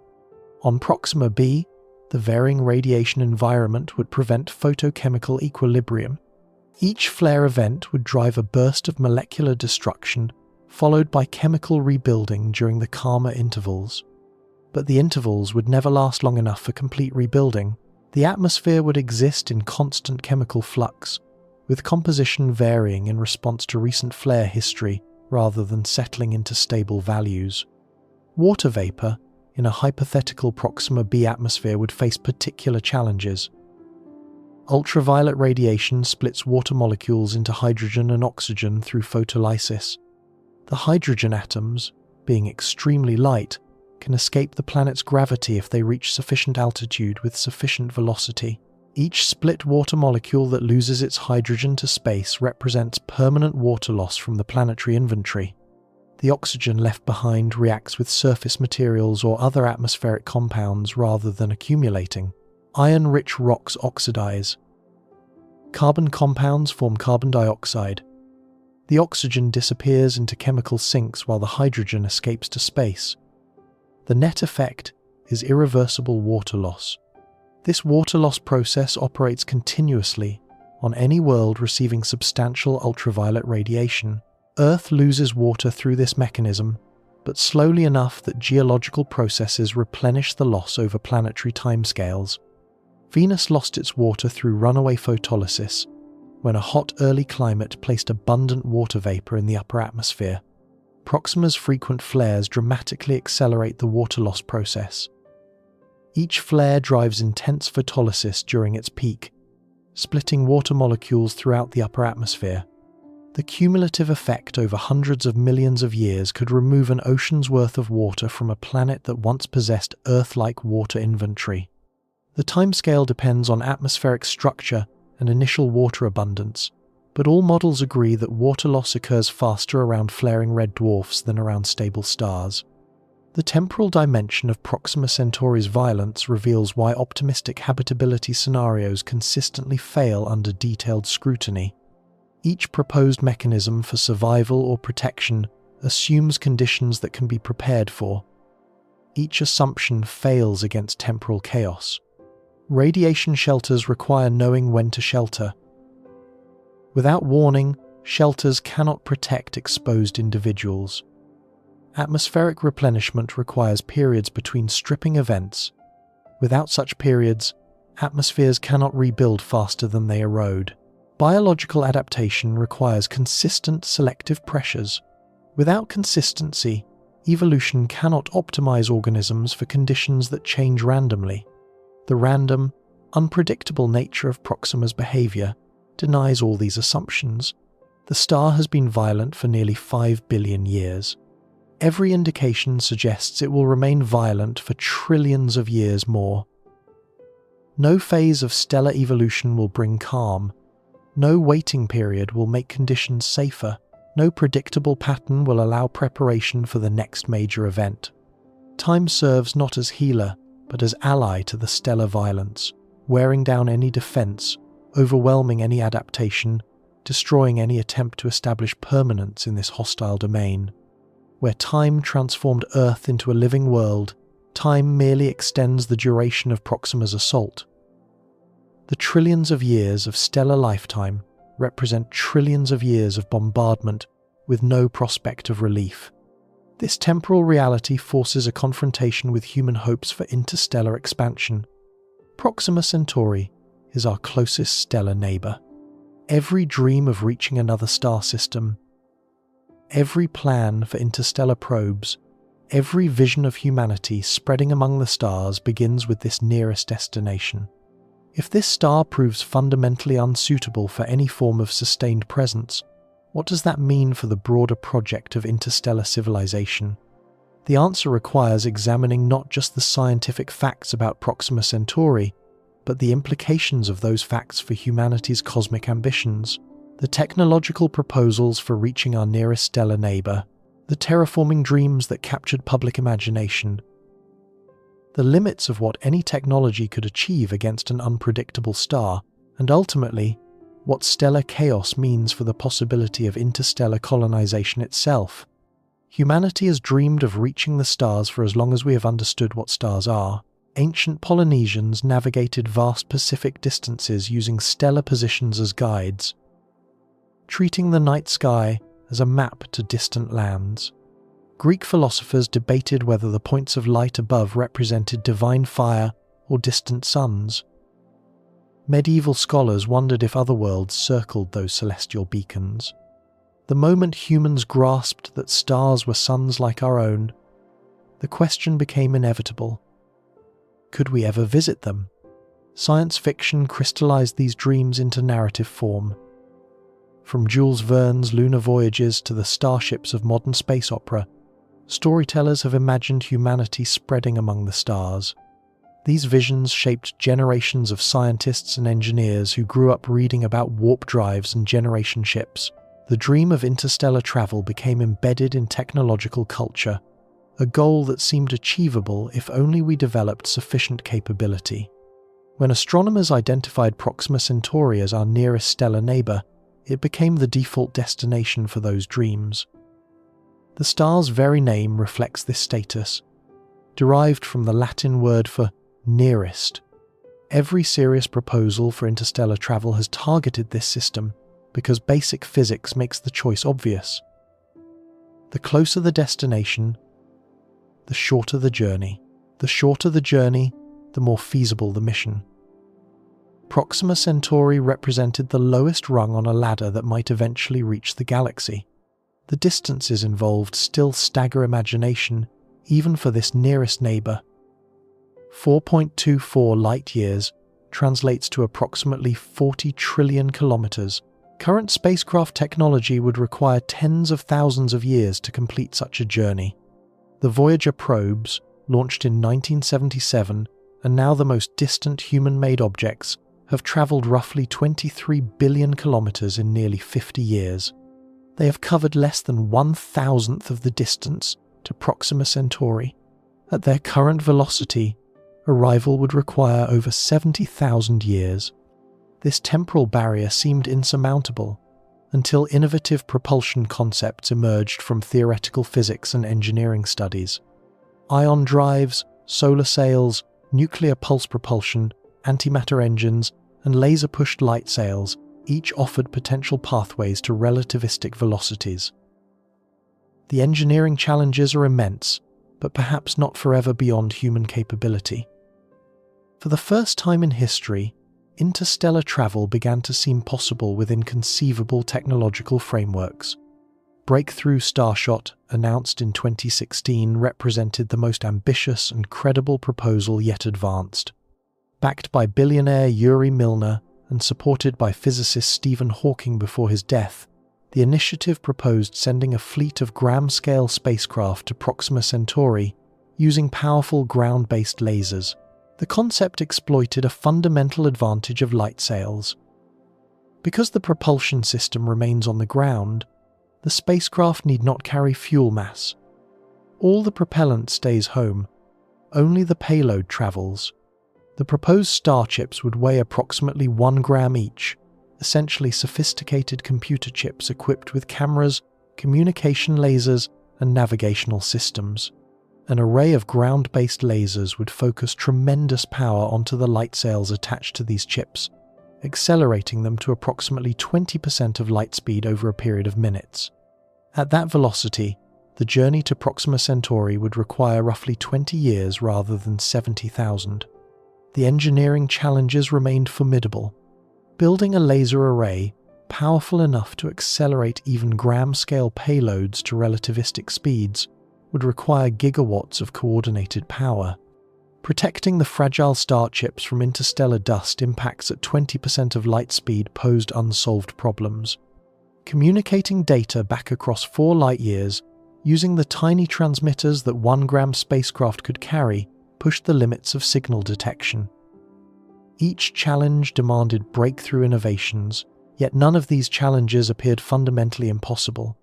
On Proxima b, the varying radiation environment would prevent photochemical equilibrium. Each flare event would drive a burst of molecular destruction, followed by chemical rebuilding during the calmer intervals. But the intervals would never last long enough for complete rebuilding. The atmosphere would exist in constant chemical flux, with composition varying in response to recent flare history rather than settling into stable values. Water vapor in a hypothetical Proxima b atmosphere would face particular challenges. Ultraviolet radiation splits water molecules into hydrogen and oxygen through photolysis. The hydrogen atoms, being extremely light, can escape the planet's gravity if they reach sufficient altitude with sufficient velocity. Each split water molecule that loses its hydrogen to space represents permanent water loss from the planetary inventory. The oxygen left behind reacts with surface materials or other atmospheric compounds rather than accumulating. Iron-rich rocks oxidize. Carbon compounds form carbon dioxide. The oxygen disappears into chemical sinks while the hydrogen escapes to space. The net effect is irreversible water loss. This water loss process operates continuously on any world receiving substantial ultraviolet radiation. Earth loses water through this mechanism, but slowly enough that geological processes replenish the loss over planetary timescales. Venus lost its water through runaway photolysis, when a hot early climate placed abundant water vapor in the upper atmosphere. Proxima's frequent flares dramatically accelerate the water loss process. Each flare drives intense photolysis during its peak, splitting water molecules throughout the upper atmosphere. The cumulative effect over hundreds of millions of years could remove an ocean's worth of water from a planet that once possessed Earth-like water inventory. The timescale depends on atmospheric structure and initial water abundance, but all models agree that water loss occurs faster around flaring red dwarfs than around stable stars. The temporal dimension of Proxima Centauri's violence reveals why optimistic habitability scenarios consistently fail under detailed scrutiny. Each proposed mechanism for survival or protection assumes conditions that can be prepared for. Each assumption fails against temporal chaos. Radiation shelters require knowing when to shelter. Without warning, shelters cannot protect exposed individuals. Atmospheric replenishment requires periods between stripping events. Without such periods, atmospheres cannot rebuild faster than they erode. Biological adaptation requires consistent selective pressures. Without consistency, evolution cannot optimize organisms for conditions that change randomly. The random, unpredictable nature of Proxima's behavior denies all these assumptions. The star has been violent for nearly 5 billion years. Every indication suggests it will remain violent for trillions of years more. No phase of stellar evolution will bring calm. No waiting period will make conditions safer. No predictable pattern will allow preparation for the next major event. Time serves not as healer, but as ally to the stellar violence, wearing down any defense, overwhelming any adaptation, destroying any attempt to establish permanence in this hostile domain. Where time transformed Earth into a living world, time merely extends the duration of Proxima's assault. The trillions of years of stellar lifetime represent trillions of years of bombardment with no prospect of relief. This temporal reality forces a confrontation with human hopes for interstellar expansion. Proxima Centauri is our closest stellar neighbour. Every dream of reaching another star system, every plan for interstellar probes, every vision of humanity spreading among the stars begins with this nearest destination. If this star proves fundamentally unsuitable for any form of sustained presence, what does that mean for the broader project of interstellar civilization? The answer requires examining not just the scientific facts about Proxima Centauri, but the implications of those facts for humanity's cosmic ambitions, the technological proposals for reaching our nearest stellar neighbour, the terraforming dreams that captured public imagination, the limits of what any technology could achieve against an unpredictable star, and ultimately, what stellar chaos means for the possibility of interstellar colonization itself. Humanity has dreamed of reaching the stars for as long as we have understood what stars are. Ancient Polynesians navigated vast Pacific distances using stellar positions as guides, treating the night sky as a map to distant lands. Greek philosophers debated whether the points of light above represented divine fire or distant suns. Medieval scholars wondered if other worlds circled those celestial beacons. The moment humans grasped that stars were suns like our own, the question became inevitable. Could we ever visit them? Science fiction crystallized these dreams into narrative form. From Jules Verne's lunar voyages to the starships of modern space opera, storytellers have imagined humanity spreading among the stars. These visions shaped generations of scientists and engineers who grew up reading about warp drives and generation ships. The dream of interstellar travel became embedded in technological culture, a goal that seemed achievable if only we developed sufficient capability. When astronomers identified Proxima Centauri as our nearest stellar neighbour, it became the default destination for those dreams. The star's very name reflects this status. Derived from the Latin word for nearest, Every serious proposal for interstellar travel has targeted this system because basic physics makes the choice obvious. The closer the destination, the shorter the journey. The shorter the journey, the more feasible the mission. Proxima Centauri represented the lowest rung on a ladder that might eventually reach the galaxy. The distances involved still stagger imagination, even for this nearest neighbour. 4.24 light-years translates to approximately 40 trillion kilometres. Current spacecraft technology would require tens of thousands of years to complete such a journey. The Voyager probes, launched in 1977, and now the most distant human-made objects, have travelled roughly 23 billion kilometres in nearly 50 years. They have covered less than 1,000th of the distance to Proxima Centauri. At their current velocity, arrival would require over 70,000 years. This temporal barrier seemed insurmountable until innovative propulsion concepts emerged from theoretical physics and engineering studies. Ion drives, solar sails, nuclear pulse propulsion, antimatter engines, and laser-pushed light sails each offered potential pathways to relativistic velocities. The engineering challenges are immense, but perhaps not forever beyond human capability. For the first time in history, interstellar travel began to seem possible within conceivable technological frameworks. Breakthrough Starshot, announced in 2016, represented the most ambitious and credible proposal yet advanced. Backed by billionaire Yuri Milner and supported by physicist Stephen Hawking before his death, the initiative proposed sending a fleet of gram-scale spacecraft to Proxima Centauri using powerful ground-based lasers. The concept exploited a fundamental advantage of light sails. Because the propulsion system remains on the ground, the spacecraft need not carry fuel mass. All the propellant stays home, only the payload travels. The proposed starships would weigh approximately 1 gram each, essentially sophisticated computer chips equipped with cameras, communication lasers, and navigational systems. An array of ground-based lasers would focus tremendous power onto the light sails attached to these chips, accelerating them to approximately 20% of light speed over a period of minutes. At that velocity, the journey to Proxima Centauri would require roughly 20 years rather than 70,000. The engineering challenges remained formidable. Building a laser array powerful enough to accelerate even gram-scale payloads to relativistic speeds would require gigawatts of coordinated power. Protecting the fragile starships from interstellar dust impacts at 20% of light speed posed unsolved problems. Communicating data back across 4 light-years using the tiny transmitters that 1 gram spacecraft could carry pushed the limits of signal detection. Each challenge demanded breakthrough innovations, yet none of these challenges appeared fundamentally impossible.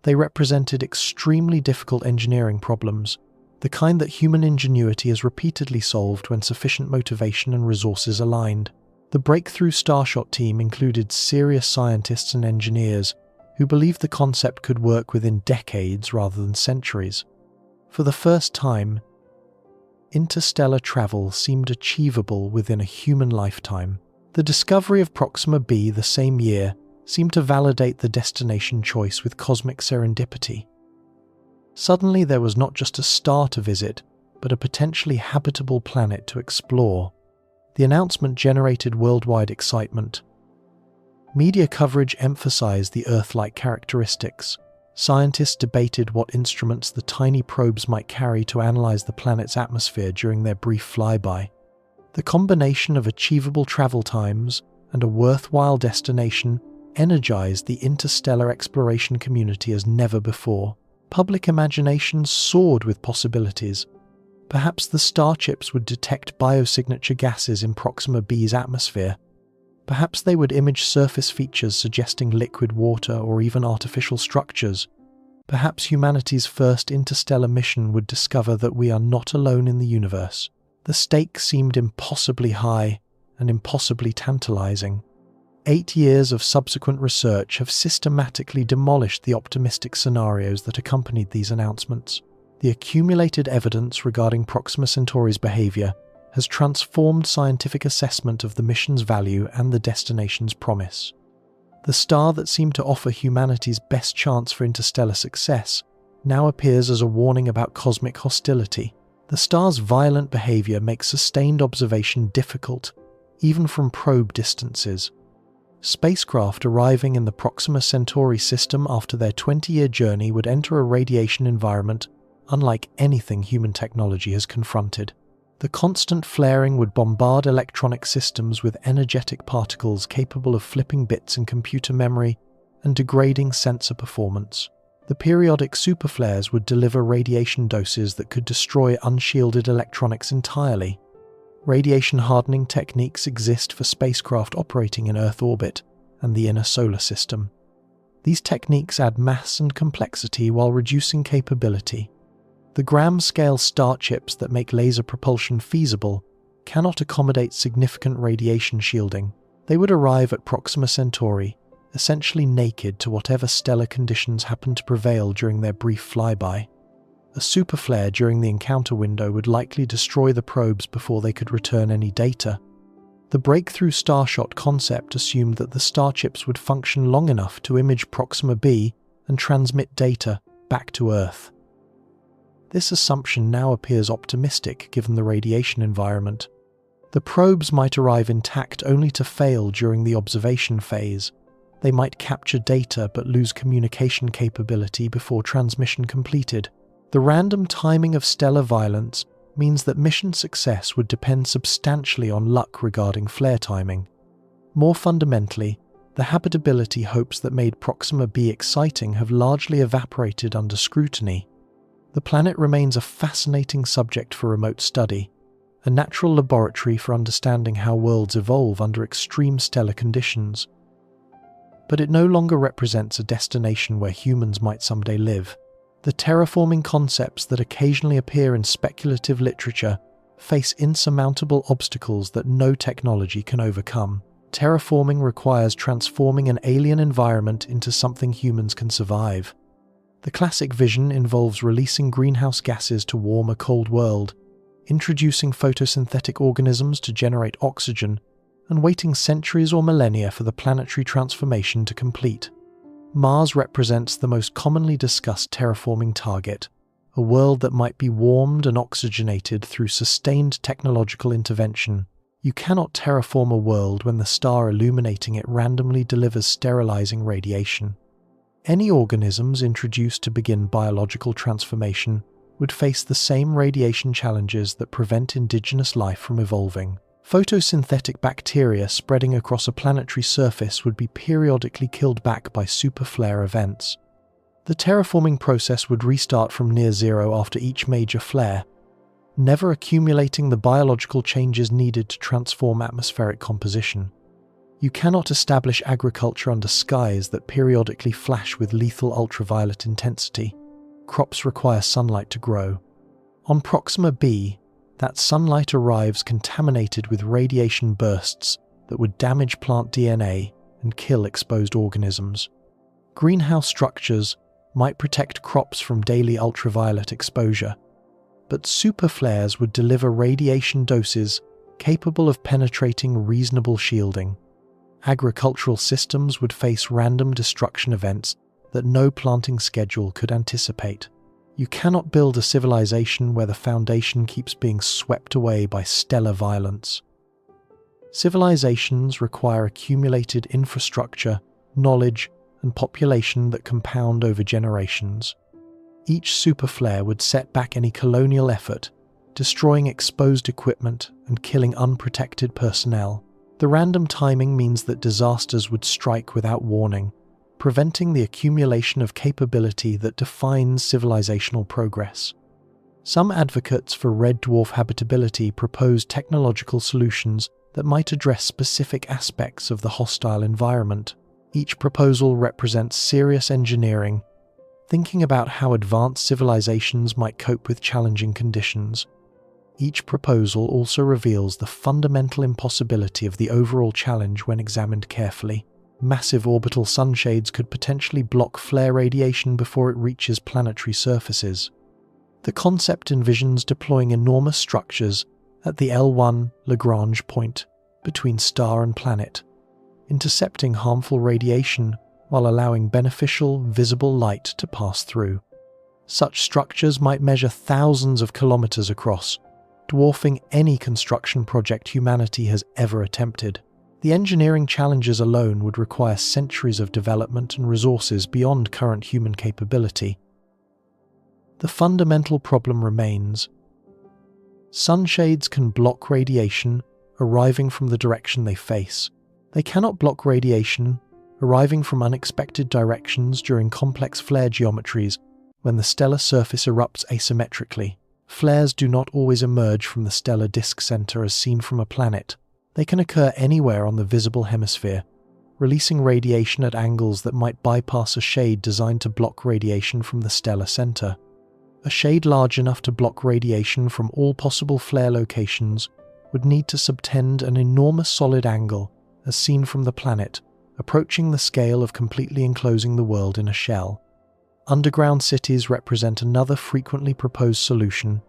They represented extremely difficult engineering problems, the kind that human ingenuity has repeatedly solved when sufficient motivation and resources aligned. The Breakthrough Starshot team included serious scientists and engineers who believed the concept could work within decades rather than centuries. For the first time, interstellar travel seemed achievable within a human lifetime. The discovery of Proxima b the same year seemed to validate the destination choice with cosmic serendipity. Suddenly there was not just a star to visit, but a potentially habitable planet to explore. The announcement generated worldwide excitement. Media coverage emphasized the Earth-like characteristics. Scientists debated what instruments the tiny probes might carry to analyze the planet's atmosphere during their brief flyby. The combination of achievable travel times and a worthwhile destination energized the interstellar exploration community as never before. Public imagination soared with possibilities. Perhaps the starships would detect biosignature gases in Proxima b's atmosphere. Perhaps they would image surface features suggesting liquid water or even artificial structures. Perhaps humanity's first interstellar mission would discover that we are not alone in the universe. The stakes seemed impossibly high and impossibly tantalizing. 8 years of subsequent research have systematically demolished the optimistic scenarios that accompanied these announcements. The accumulated evidence regarding Proxima Centauri's behavior has transformed scientific assessment of the mission's value and the destination's promise. The star that seemed to offer humanity's best chance for interstellar success now appears as a warning about cosmic hostility. The star's violent behavior makes sustained observation difficult, even from probe distances. Spacecraft arriving in the Proxima Centauri system after their 20-year journey would enter a radiation environment unlike anything human technology has confronted. The constant flaring would bombard electronic systems with energetic particles capable of flipping bits in computer memory and degrading sensor performance. The periodic superflares would deliver radiation doses that could destroy unshielded electronics entirely. Radiation hardening techniques exist for spacecraft operating in Earth orbit and the inner solar system. These techniques add mass and complexity while reducing capability. The gram-scale star chips that make laser propulsion feasible cannot accommodate significant radiation shielding. They would arrive at Proxima Centauri, essentially naked to whatever stellar conditions happen to prevail during their brief flyby. A superflare during the encounter window would likely destroy the probes before they could return any data. The breakthrough starshot concept assumed that the star chips would function long enough to image Proxima b and transmit data back to Earth. This assumption now appears optimistic given the radiation environment. The probes might arrive intact only to fail during the observation phase. They might capture data but lose communication capability before transmission completed. The random timing of stellar violence means that mission success would depend substantially on luck regarding flare timing. More fundamentally, the habitability hopes that made Proxima b exciting have largely evaporated under scrutiny. The planet remains a fascinating subject for remote study, a natural laboratory for understanding how worlds evolve under extreme stellar conditions. But it no longer represents a destination where humans might someday live. The terraforming concepts that occasionally appear in speculative literature face insurmountable obstacles that no technology can overcome. Terraforming requires transforming an alien environment into something humans can survive. The classic vision involves releasing greenhouse gases to warm a cold world, introducing photosynthetic organisms to generate oxygen, and waiting centuries or millennia for the planetary transformation to complete. Mars represents the most commonly discussed terraforming target, a world that might be warmed and oxygenated through sustained technological intervention. You cannot terraform a world when the star illuminating it randomly delivers sterilizing radiation. Any organisms introduced to begin biological transformation would face the same radiation challenges that prevent indigenous life from evolving. Photosynthetic bacteria spreading across a planetary surface would be periodically killed back by superflare events. The terraforming process would restart from near zero after each major flare, never accumulating the biological changes needed to transform atmospheric composition. You cannot establish agriculture under skies that periodically flash with lethal ultraviolet intensity. Crops require sunlight to grow. On Proxima b, that sunlight arrives contaminated with radiation bursts that would damage plant DNA and kill exposed organisms. Greenhouse structures might protect crops from daily ultraviolet exposure, but superflares would deliver radiation doses capable of penetrating reasonable shielding. Agricultural systems would face random destruction events that no planting schedule could anticipate. You cannot build a civilization where the foundation keeps being swept away by stellar violence. Civilizations require accumulated infrastructure, knowledge, and population that compound over generations. Each superflare would set back any colonial effort, destroying exposed equipment and killing unprotected personnel. The random timing means that disasters would strike without warning, preventing the accumulation of capability that defines civilizational progress. Some advocates for red dwarf habitability propose technological solutions that might address specific aspects of the hostile environment. Each proposal represents serious engineering, thinking about how advanced civilizations might cope with challenging conditions. Each proposal also reveals the fundamental impossibility of the overall challenge when examined carefully. Massive orbital sunshades could potentially block flare radiation before it reaches planetary surfaces. The concept envisions deploying enormous structures at the L1 Lagrange point between star and planet, intercepting harmful radiation while allowing beneficial, visible light to pass through. Such structures might measure thousands of kilometers across, dwarfing any construction project humanity has ever attempted. The engineering challenges alone would require centuries of development and resources beyond current human capability. The fundamental problem remains. Sunshades can block radiation arriving from the direction they face. They cannot block radiation arriving from unexpected directions during complex flare geometries when the stellar surface erupts asymmetrically. Flares do not always emerge from the stellar disk center as seen from a planet. They can occur anywhere on the visible hemisphere, releasing radiation at angles that might bypass a shade designed to block radiation from the stellar center. A shade large enough to block radiation from all possible flare locations would need to subtend an enormous solid angle, as seen from the planet, approaching the scale of completely enclosing the world in a shell. Underground cities represent another frequently proposed solution,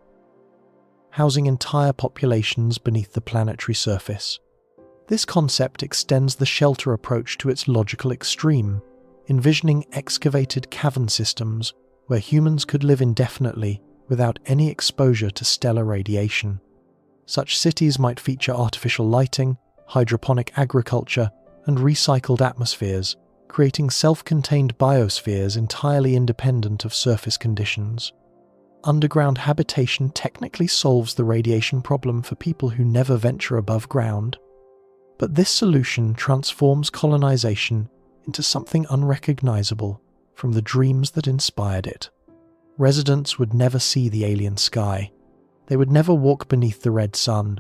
housing entire populations beneath the planetary surface. This concept extends the shelter approach to its logical extreme, envisioning excavated cavern systems where humans could live indefinitely without any exposure to stellar radiation. Such cities might feature artificial lighting, hydroponic agriculture, and recycled atmospheres, creating self-contained biospheres entirely independent of surface conditions. Underground habitation technically solves the radiation problem for people who never venture above ground. But this solution transforms colonization into something unrecognizable from the dreams that inspired it. Residents would never see the alien sky. They would never walk beneath the red sun.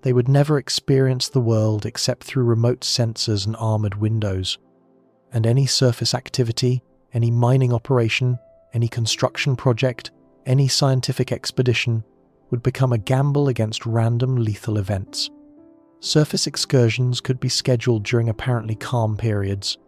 They would never experience the world except through remote sensors and armored windows. And any surface activity, any mining operation, any construction project, any scientific expedition would become a gamble against random lethal events. Surface excursions could be scheduled during apparently calm periods,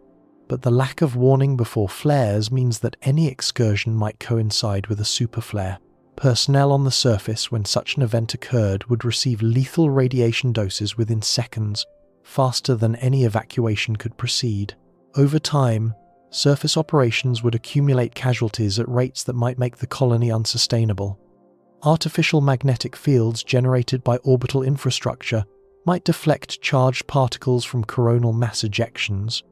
but the lack of warning before flares means that any excursion might coincide with a superflare. Personnel on the surface when such an event occurred would receive lethal radiation doses within seconds, faster than any evacuation could proceed. Over time, surface operations would accumulate casualties at rates that might make the colony unsustainable. Artificial magnetic fields generated by orbital infrastructure might deflect charged particles from coronal mass ejections.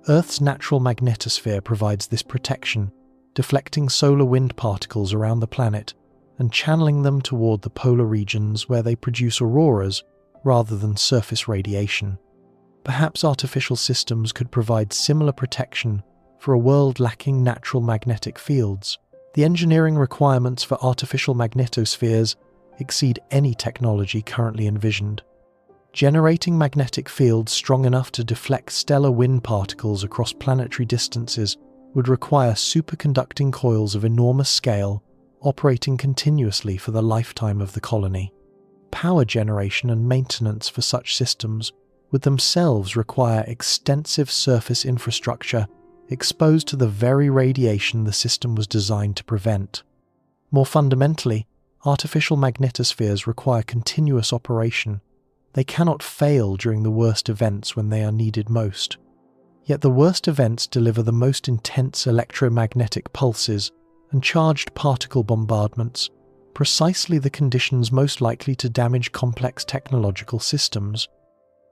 Earth's natural magnetosphere provides this protection, deflecting solar wind particles around the planet and channeling them toward the polar regions where they produce auroras rather than surface radiation. Perhaps artificial systems could provide similar protection for a world lacking natural magnetic fields. The engineering requirements for artificial magnetospheres exceed any technology currently envisioned. Generating magnetic fields strong enough to deflect stellar wind particles across planetary distances would require superconducting coils of enormous scale, operating continuously for the lifetime of the colony. Power generation and maintenance for such systems would themselves require extensive surface infrastructure exposed to the very radiation the system was designed to prevent. More fundamentally, artificial magnetospheres require continuous operation. They cannot fail during the worst events when they are needed most. Yet the worst events deliver the most intense electromagnetic pulses and charged particle bombardments, precisely the conditions most likely to damage complex technological systems.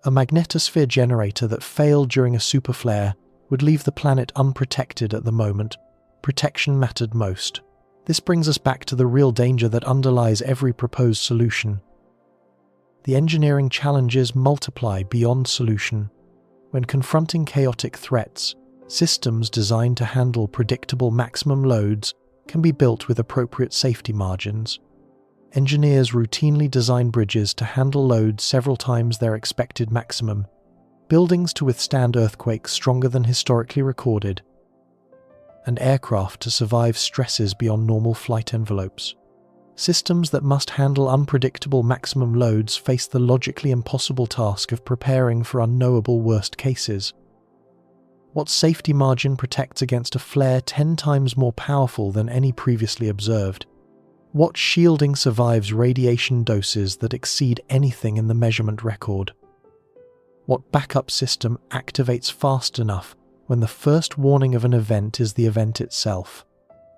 A magnetosphere generator that failed during a superflare would leave the planet unprotected at the moment protection mattered most. This brings us back to the real danger that underlies every proposed solution. The engineering challenges multiply beyond solution. When confronting chaotic threats, systems designed to handle predictable maximum loads can be built with appropriate safety margins. Engineers routinely design bridges to handle loads several times their expected maximum, buildings to withstand earthquakes stronger than historically recorded, and aircraft to survive stresses beyond normal flight envelopes. Systems that must handle unpredictable maximum loads face the logically impossible task of preparing for unknowable worst cases. What safety margin protects against a flare 10 times more powerful than any previously observed? What shielding survives radiation doses that exceed anything in the measurement record? What backup system activates fast enough when the first warning of an event is the event itself?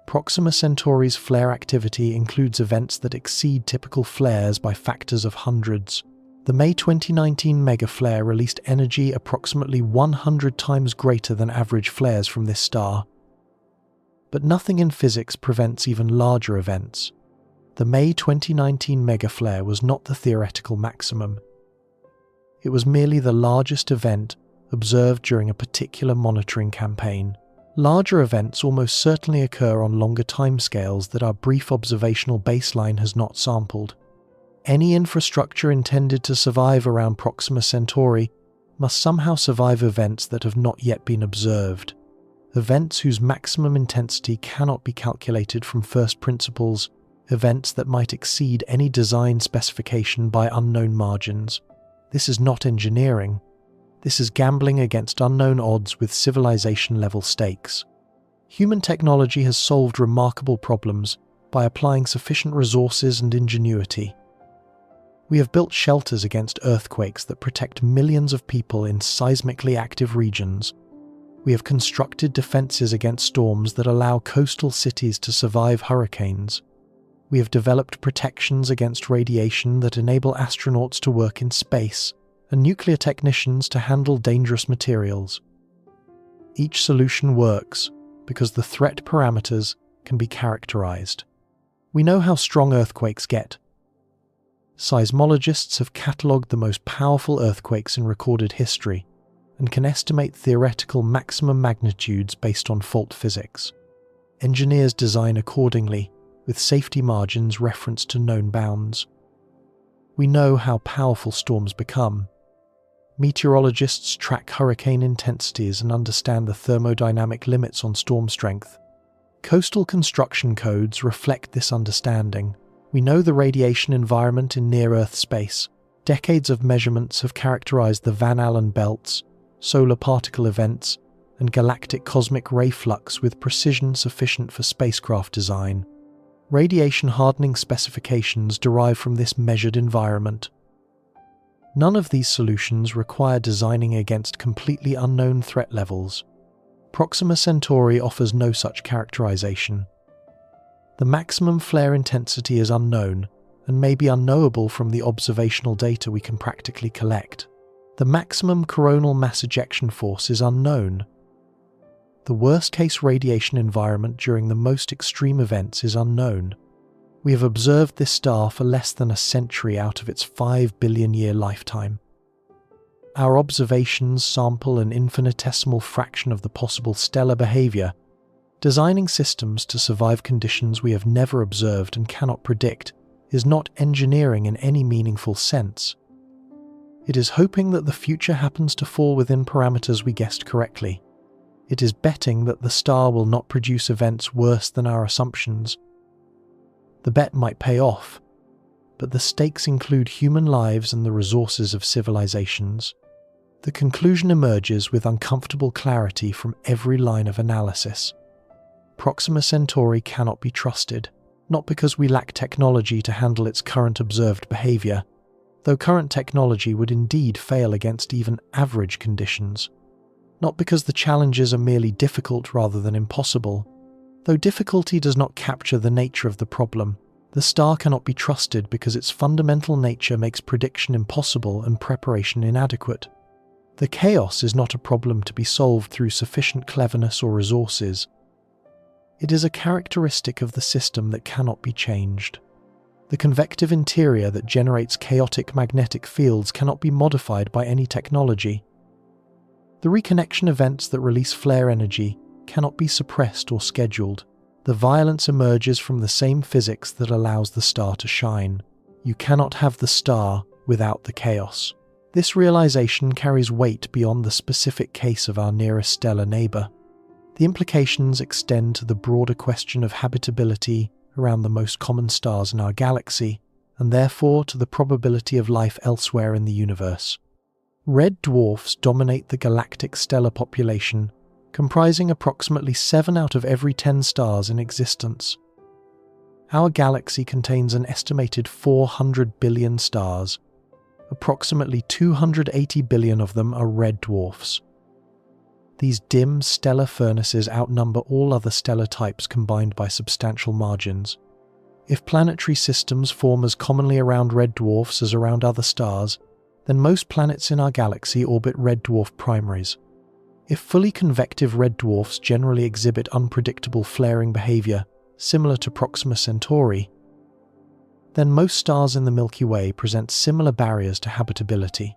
Proxima Centauri's flare activity includes events that exceed typical flares by factors of hundreds. The May 2019 megaflare released energy approximately 100 times greater than average flares from this star. But nothing in physics prevents even larger events. The May 2019 megaflare was not the theoretical maximum. It was merely the largest event observed during a particular monitoring campaign. Larger events almost certainly occur on longer timescales that our brief observational baseline has not sampled. Any infrastructure intended to survive around Proxima Centauri must somehow survive events that have not yet been observed. Events whose maximum intensity cannot be calculated from first principles, events that might exceed any design specification by unknown margins. This is not engineering. This is gambling against unknown odds with civilization-level stakes. Human technology has solved remarkable problems by applying sufficient resources and ingenuity. We have built shelters against earthquakes that protect millions of people in seismically active regions. We have constructed defenses against storms that allow coastal cities to survive hurricanes. We have developed protections against radiation that enable astronauts to work in space and nuclear technicians to handle dangerous materials. Each solution works because the threat parameters can be characterized. We know how strong earthquakes get. Seismologists have catalogued the most powerful earthquakes in recorded history and can estimate theoretical maximum magnitudes based on fault physics. Engineers design accordingly, with safety margins referenced to known bounds. We know how powerful storms become. Meteorologists track hurricane intensities and understand the thermodynamic limits on storm strength. Coastal construction codes reflect this understanding. We know the radiation environment in near-Earth space. Decades of measurements have characterized the Van Allen belts, solar particle events, and galactic cosmic ray flux with precision sufficient for spacecraft design. Radiation hardening specifications derive from this measured environment. None of these solutions require designing against completely unknown threat levels. Proxima Centauri offers no such characterization. The maximum flare intensity is unknown and may be unknowable from the observational data we can practically collect. The maximum coronal mass ejection force is unknown. The worst-case radiation environment during the most extreme events is unknown. We have observed this star for less than a century out of its 5 billion-year lifetime. Our observations sample an infinitesimal fraction of the possible stellar behavior. Designing systems to survive conditions we have never observed and cannot predict is not engineering in any meaningful sense. It is hoping that the future happens to fall within parameters we guessed correctly. It is betting that the star will not produce events worse than our assumptions. The bet might pay off, but the stakes include human lives and the resources of civilizations. The conclusion emerges with uncomfortable clarity from every line of analysis. Proxima Centauri cannot be trusted, not because we lack technology to handle its current observed behavior, though current technology would indeed fail against even average conditions. Not because the challenges are merely difficult rather than impossible. Though difficulty does not capture the nature of the problem, the star cannot be trusted because its fundamental nature makes prediction impossible and preparation inadequate. The chaos is not a problem to be solved through sufficient cleverness or resources. It is a characteristic of the system that cannot be changed. The convective interior that generates chaotic magnetic fields cannot be modified by any technology. The reconnection events that release flare energy cannot be suppressed or scheduled. The violence emerges from the same physics that allows the star to shine. You cannot have the star without the chaos. This realization carries weight beyond the specific case of our nearest stellar neighbor. The implications extend to the broader question of habitability around the most common stars in our galaxy, and therefore to the probability of life elsewhere in the universe. Red dwarfs dominate the galactic stellar population, comprising approximately 7 out of every 10 stars in existence. Our galaxy contains an estimated 400 billion stars. Approximately 280 billion of them are red dwarfs. These dim stellar furnaces outnumber all other stellar types combined by substantial margins. If planetary systems form as commonly around red dwarfs as around other stars, then most planets in our galaxy orbit red dwarf primaries. If fully convective red dwarfs generally exhibit unpredictable flaring behavior, similar to Proxima Centauri, then most stars in the Milky Way present similar barriers to habitability.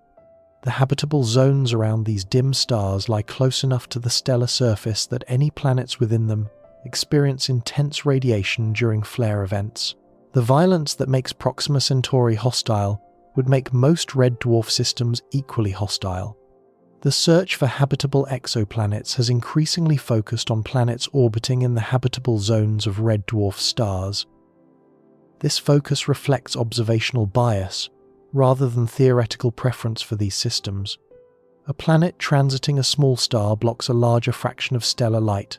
The habitable zones around these dim stars lie close enough to the stellar surface that any planets within them experience intense radiation during flare events. The violence that makes Proxima Centauri hostile would make most red dwarf systems equally hostile. The search for habitable exoplanets has increasingly focused on planets orbiting in the habitable zones of red dwarf stars. This focus reflects observational bias, rather than theoretical preference for these systems. A planet transiting a small star blocks a larger fraction of stellar light,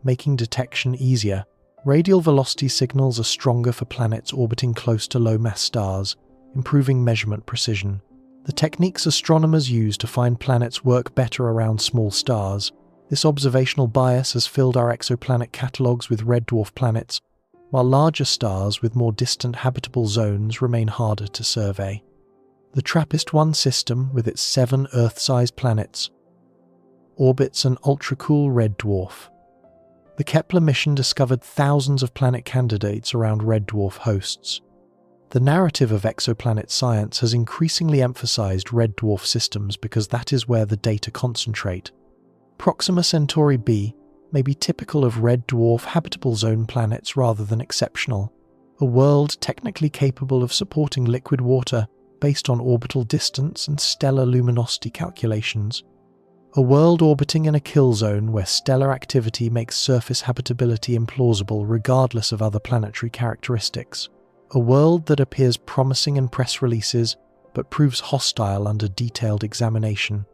making detection easier. Radial velocity signals are stronger for planets orbiting close to low-mass stars, improving measurement precision. The techniques astronomers use to find planets work better around small stars. This observational bias has filled our exoplanet catalogues with red dwarf planets, while larger stars with more distant habitable zones remain harder to survey. The TRAPPIST-1 system, with its 7 Earth-sized planets, orbits an ultra-cool red dwarf. The Kepler mission discovered thousands of planet candidates around red dwarf hosts. The narrative of exoplanet science has increasingly emphasized red dwarf systems because that is where the data concentrate. Proxima Centauri b may be typical of red dwarf habitable zone planets rather than exceptional, a world technically capable of supporting liquid water based on orbital distance and stellar luminosity calculations. A world orbiting in a kill zone where stellar activity makes surface habitability implausible regardless of other planetary characteristics. A world that appears promising in press releases but proves hostile under detailed examination.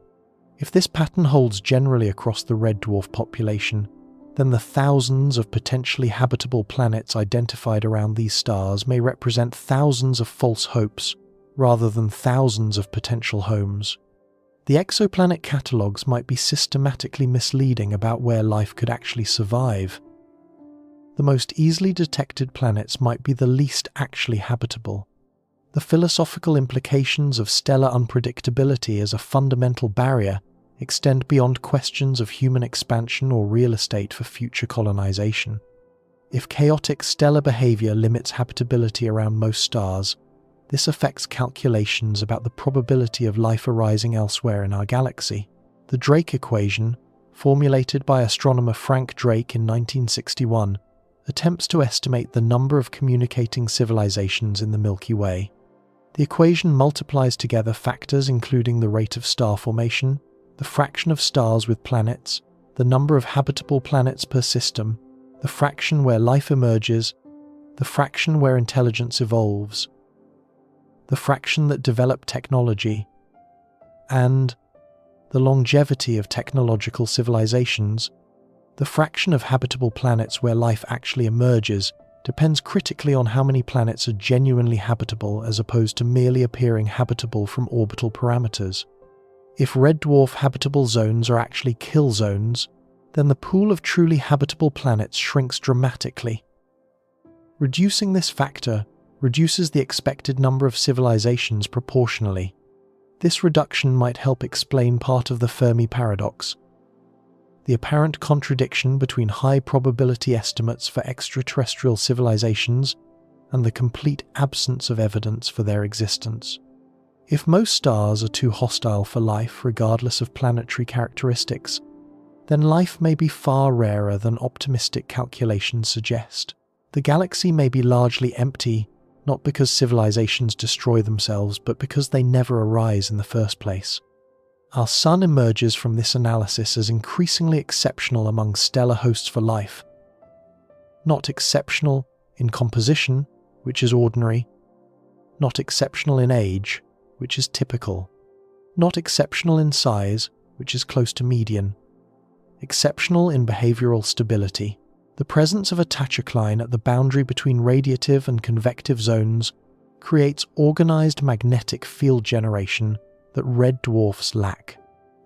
If this pattern holds generally across the red dwarf population, then the thousands of potentially habitable planets identified around these stars may represent thousands of false hopes rather than thousands of potential homes. The exoplanet catalogues might be systematically misleading about where life could actually survive. The most easily detected planets might be the least actually habitable. The philosophical implications of stellar unpredictability as a fundamental barrier extend beyond questions of human expansion or real estate for future colonization. If chaotic stellar behavior limits habitability around most stars, this affects calculations about the probability of life arising elsewhere in our galaxy. The Drake equation, formulated by astronomer Frank Drake in 1961, attempts to estimate the number of communicating civilizations in the Milky Way. The equation multiplies together factors including the rate of star formation, the fraction of stars with planets, the number of habitable planets per system, the fraction where life emerges, the fraction where intelligence evolves, the fraction that develop technology, and the longevity of technological civilizations. The fraction of habitable planets where life actually emerges depends critically on how many planets are genuinely habitable as opposed to merely appearing habitable from orbital parameters. If red dwarf habitable zones are actually kill zones, then the pool of truly habitable planets shrinks dramatically. Reducing this factor reduces the expected number of civilizations proportionally. This reduction might help explain part of the Fermi paradox, the apparent contradiction between high probability estimates for extraterrestrial civilizations and the complete absence of evidence for their existence. If most stars are too hostile for life regardless of planetary characteristics, then life may be far rarer than optimistic calculations suggest. The galaxy may be largely empty, not because civilizations destroy themselves, but because they never arise in the first place. Our Sun emerges from this analysis as increasingly exceptional among stellar hosts for life. Not exceptional in composition, which is ordinary. Not exceptional in age, which is typical. Not exceptional in size, which is close to median. Exceptional in behavioral stability. The presence of a tachocline at the boundary between radiative and convective zones creates organized magnetic field generation that red dwarfs lack.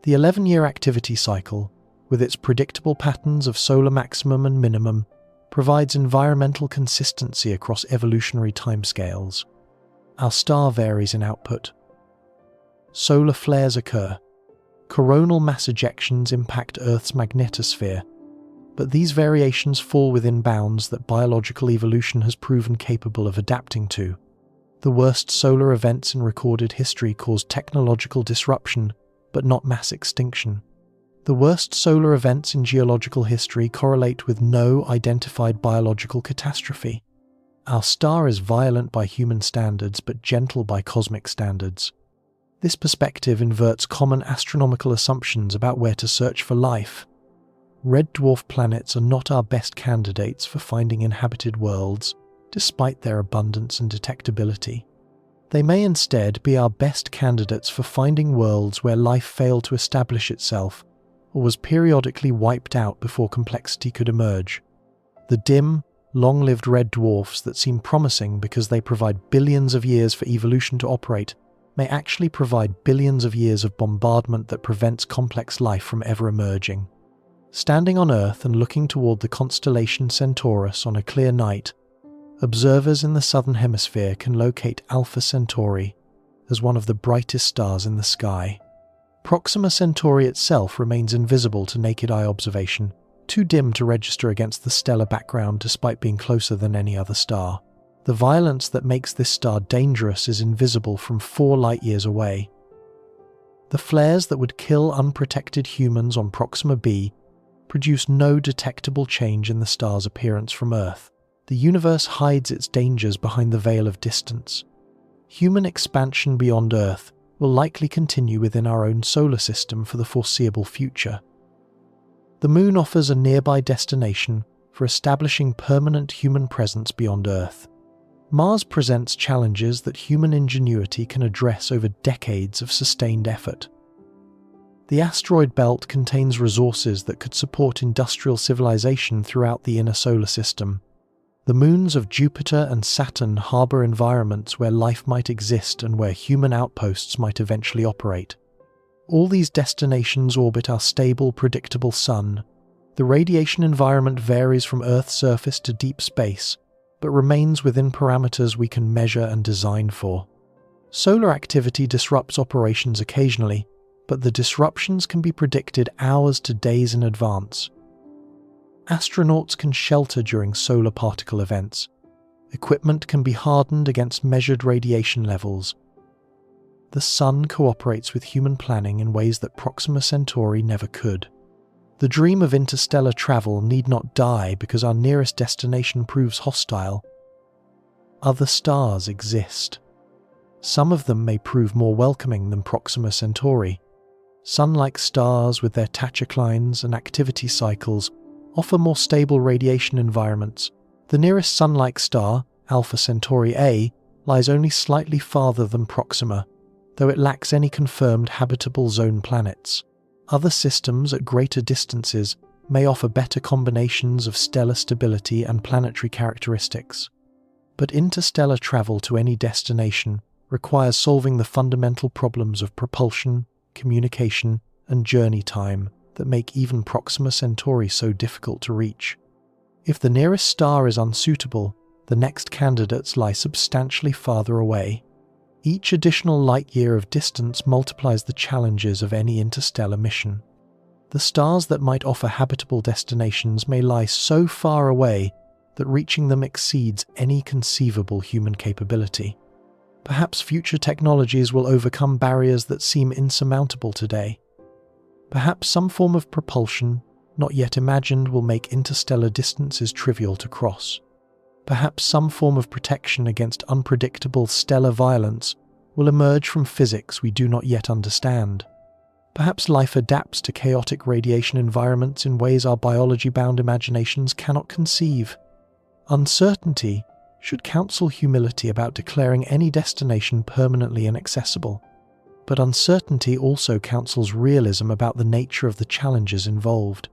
The 11-year activity cycle, with its predictable patterns of solar maximum and minimum, provides environmental consistency across evolutionary timescales. Our star varies in output. Solar flares occur. Coronal mass ejections impact Earth's magnetosphere, but these variations fall within bounds that biological evolution has proven capable of adapting to. The worst solar events in recorded history caused technological disruption, but not mass extinction. The worst solar events in geological history correlate with no identified biological catastrophe. Our star is violent by human standards, but gentle by cosmic standards. This perspective inverts common astronomical assumptions about where to search for life. Red dwarf planets are not our best candidates for finding inhabited worlds, despite their abundance and detectability. They may instead be our best candidates for finding worlds where life failed to establish itself or was periodically wiped out before complexity could emerge. The dim, long-lived red dwarfs that seem promising because they provide billions of years for evolution to operate may actually provide billions of years of bombardment that prevents complex life from ever emerging. Standing on Earth and looking toward the constellation Centaurus on a clear night, observers in the southern hemisphere can locate Alpha Centauri as one of the brightest stars in the sky. Proxima Centauri itself remains invisible to naked eye observation, too dim to register against the stellar background despite being closer than any other star. The violence that makes this star dangerous is invisible from 4 light-years away. The flares that would kill unprotected humans on Proxima b produce no detectable change in the star's appearance from Earth. The universe hides its dangers behind the veil of distance. Human expansion beyond Earth will likely continue within our own solar system for the foreseeable future. The Moon offers a nearby destination for establishing permanent human presence beyond Earth. Mars presents challenges that human ingenuity can address over decades of sustained effort. The asteroid belt contains resources that could support industrial civilization throughout the inner solar system. The moons of Jupiter and Saturn harbor environments where life might exist and where human outposts might eventually operate. All these destinations orbit our stable, predictable Sun. The radiation environment varies from Earth's surface to deep space, but remains within parameters we can measure and design for. Solar activity disrupts operations occasionally, but the disruptions can be predicted hours to days in advance. Astronauts can shelter during solar particle events. Equipment can be hardened against measured radiation levels. The Sun cooperates with human planning in ways that Proxima Centauri never could. The dream of interstellar travel need not die because our nearest destination proves hostile. Other stars exist. Some of them may prove more welcoming than Proxima Centauri. Sun-like stars with their tachoclines and activity cycles offer more stable radiation environments. The nearest Sun-like star, Alpha Centauri A, lies only slightly farther than Proxima, though it lacks any confirmed habitable zone planets. Other systems at greater distances may offer better combinations of stellar stability and planetary characteristics. But interstellar travel to any destination requires solving the fundamental problems of propulsion, communication, and journey time that make even Proxima Centauri so difficult to reach. If the nearest star is unsuitable, the next candidates lie substantially farther away. Each additional light-year of distance multiplies the challenges of any interstellar mission. The stars that might offer habitable destinations may lie so far away that reaching them exceeds any conceivable human capability. Perhaps future technologies will overcome barriers that seem insurmountable today. Perhaps some form of propulsion, not yet imagined, will make interstellar distances trivial to cross. Perhaps some form of protection against unpredictable stellar violence will emerge from physics we do not yet understand. Perhaps life adapts to chaotic radiation environments in ways our biology-bound imaginations cannot conceive. Uncertainty should counsel humility about declaring any destination permanently inaccessible. But uncertainty also counsels realism about the nature of the challenges involved.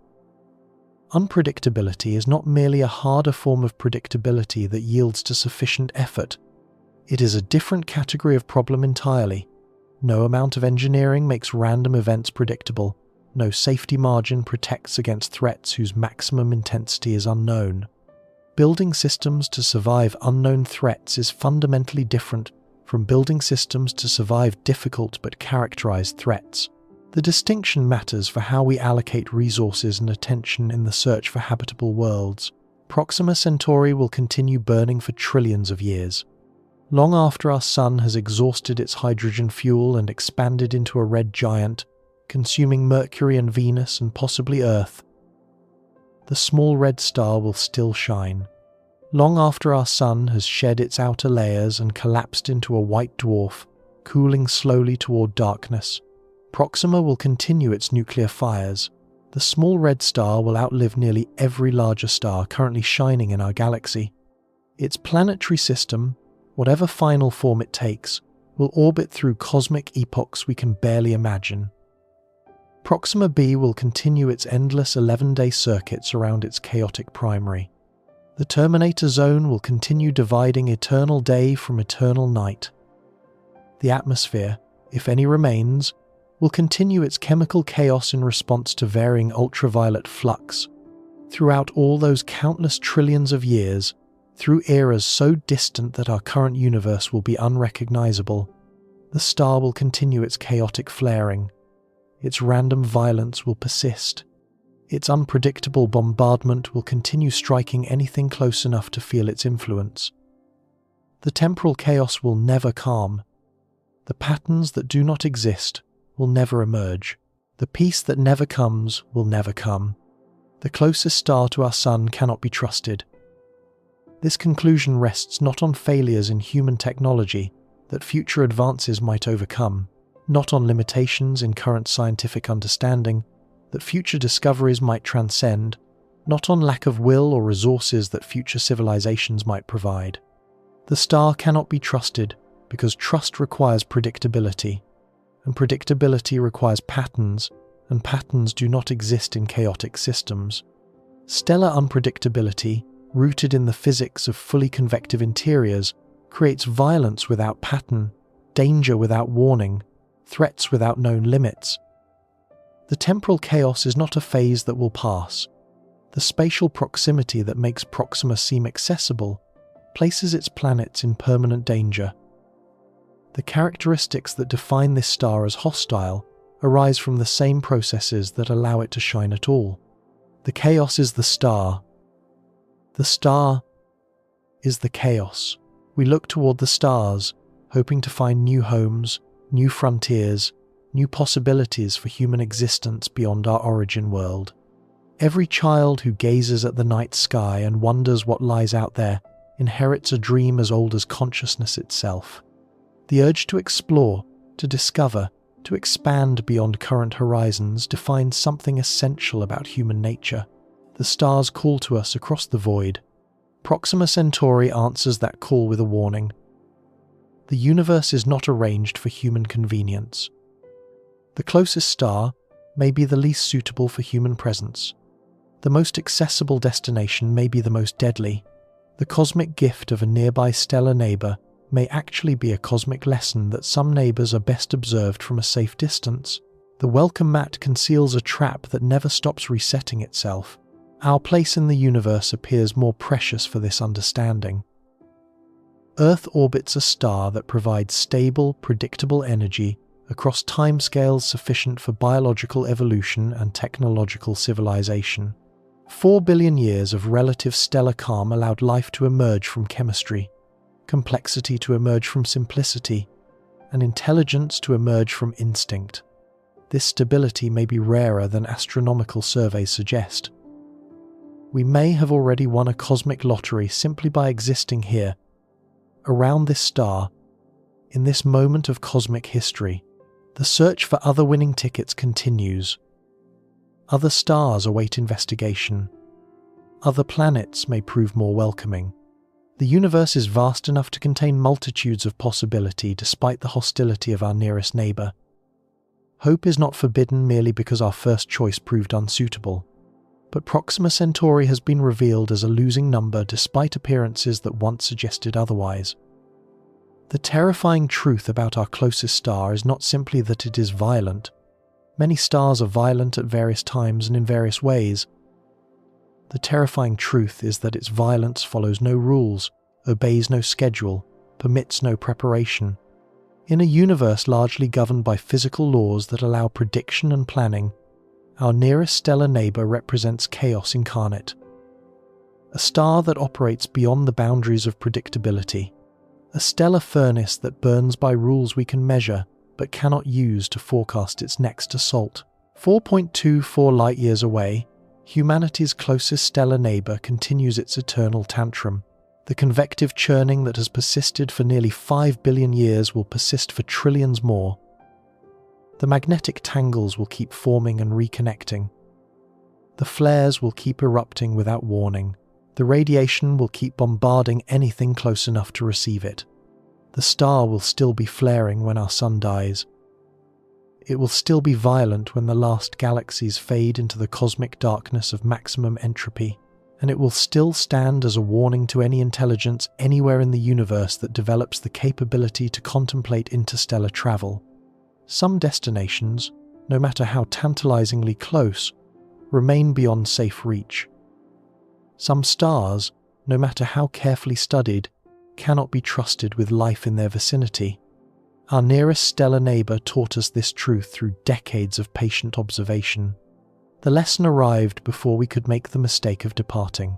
Unpredictability is not merely a harder form of predictability that yields to sufficient effort. It is a different category of problem entirely. No amount of engineering makes random events predictable. No safety margin protects against threats whose maximum intensity is unknown. Building systems to survive unknown threats is fundamentally different from building systems to survive difficult but characterized threats. The distinction matters for how we allocate resources and attention in the search for habitable worlds. Proxima Centauri will continue burning for trillions of years. Long after our sun has exhausted its hydrogen fuel and expanded into a red giant, consuming Mercury and Venus and possibly Earth, the small red star will still shine. Long after our sun has shed its outer layers and collapsed into a white dwarf, cooling slowly toward darkness, Proxima will continue its nuclear fires. The small red star will outlive nearly every larger star currently shining in our galaxy. Its planetary system, whatever final form it takes, will orbit through cosmic epochs we can barely imagine. Proxima b will continue its endless 11-day circuits around its chaotic primary. The terminator zone will continue dividing eternal day from eternal night. The atmosphere, if any remains, will continue its chemical chaos in response to varying ultraviolet flux. Throughout all those countless trillions of years, through eras so distant that our current universe will be unrecognizable, the star will continue its chaotic flaring. Its random violence will persist. Its unpredictable bombardment will continue striking anything close enough to feel its influence. The temporal chaos will never calm. The patterns that do not exist will never emerge. The peace that never comes will never come. The closest star to our sun cannot be trusted. This conclusion rests not on failures in human technology that future advances might overcome, not on limitations in current scientific understanding that future discoveries might transcend, not on lack of will or resources that future civilizations might provide. The star cannot be trusted because trust requires predictability, and predictability requires patterns, and patterns do not exist in chaotic systems. Stellar unpredictability, rooted in the physics of fully convective interiors, creates violence without pattern, danger without warning, threats without known limits. The temporal chaos is not a phase that will pass. The spatial proximity that makes Proxima seem accessible places its planets in permanent danger. The characteristics that define this star as hostile arise from the same processes that allow it to shine at all. The chaos is the star. The star is the chaos. We look toward the stars, hoping to find new homes, new frontiers, new possibilities for human existence beyond our origin world. Every child who gazes at the night sky and wonders what lies out there inherits a dream as old as consciousness itself. The urge to explore, to discover, to expand beyond current horizons defines something essential about human nature. The stars call to us across the void. Proxima Centauri answers that call with a warning. The universe is not arranged for human convenience. The closest star may be the least suitable for human presence. The most accessible destination may be the most deadly. The cosmic gift of a nearby stellar neighbor may actually be a cosmic lesson that some neighbors are best observed from a safe distance. The welcome mat conceals a trap that never stops resetting itself. Our place in the universe appears more precious for this understanding. Earth orbits a star that provides stable, predictable energy across timescales sufficient for biological evolution and technological civilization. 4 billion years of relative stellar calm allowed life to emerge from chemistry, complexity to emerge from simplicity, and intelligence to emerge from instinct. This stability may be rarer than astronomical surveys suggest. We may have already won a cosmic lottery simply by existing here, around this star, in this moment of cosmic history. The search for other winning tickets continues. Other stars await investigation. Other planets may prove more welcoming. The universe is vast enough to contain multitudes of possibility despite the hostility of our nearest neighbor. Hope is not forbidden merely because our first choice proved unsuitable. But Proxima Centauri has been revealed as a losing number despite appearances that once suggested otherwise. The terrifying truth about our closest star is not simply that it is violent. Many stars are violent at various times and in various ways. The terrifying truth is that its violence follows no rules, obeys no schedule, permits no preparation. In a universe largely governed by physical laws that allow prediction and planning, our nearest stellar neighbour represents chaos incarnate. A star that operates beyond the boundaries of predictability. A stellar furnace that burns by rules we can measure but cannot use to forecast its next assault. 4.24 light-years away, humanity's closest stellar neighbour continues its eternal tantrum. The convective churning that has persisted for nearly 5 billion years will persist for trillions more. The magnetic tangles will keep forming and reconnecting. The flares will keep erupting without warning. The radiation will keep bombarding anything close enough to receive it. The star will still be flaring when our sun dies. It will still be violent when the last galaxies fade into the cosmic darkness of maximum entropy, and it will still stand as a warning to any intelligence anywhere in the universe that develops the capability to contemplate interstellar travel. Some destinations, no matter how tantalizingly close, remain beyond safe reach. Some stars, no matter how carefully studied, cannot be trusted with life in their vicinity. Our nearest stellar neighbour taught us this truth through decades of patient observation. The lesson arrived before we could make the mistake of departing.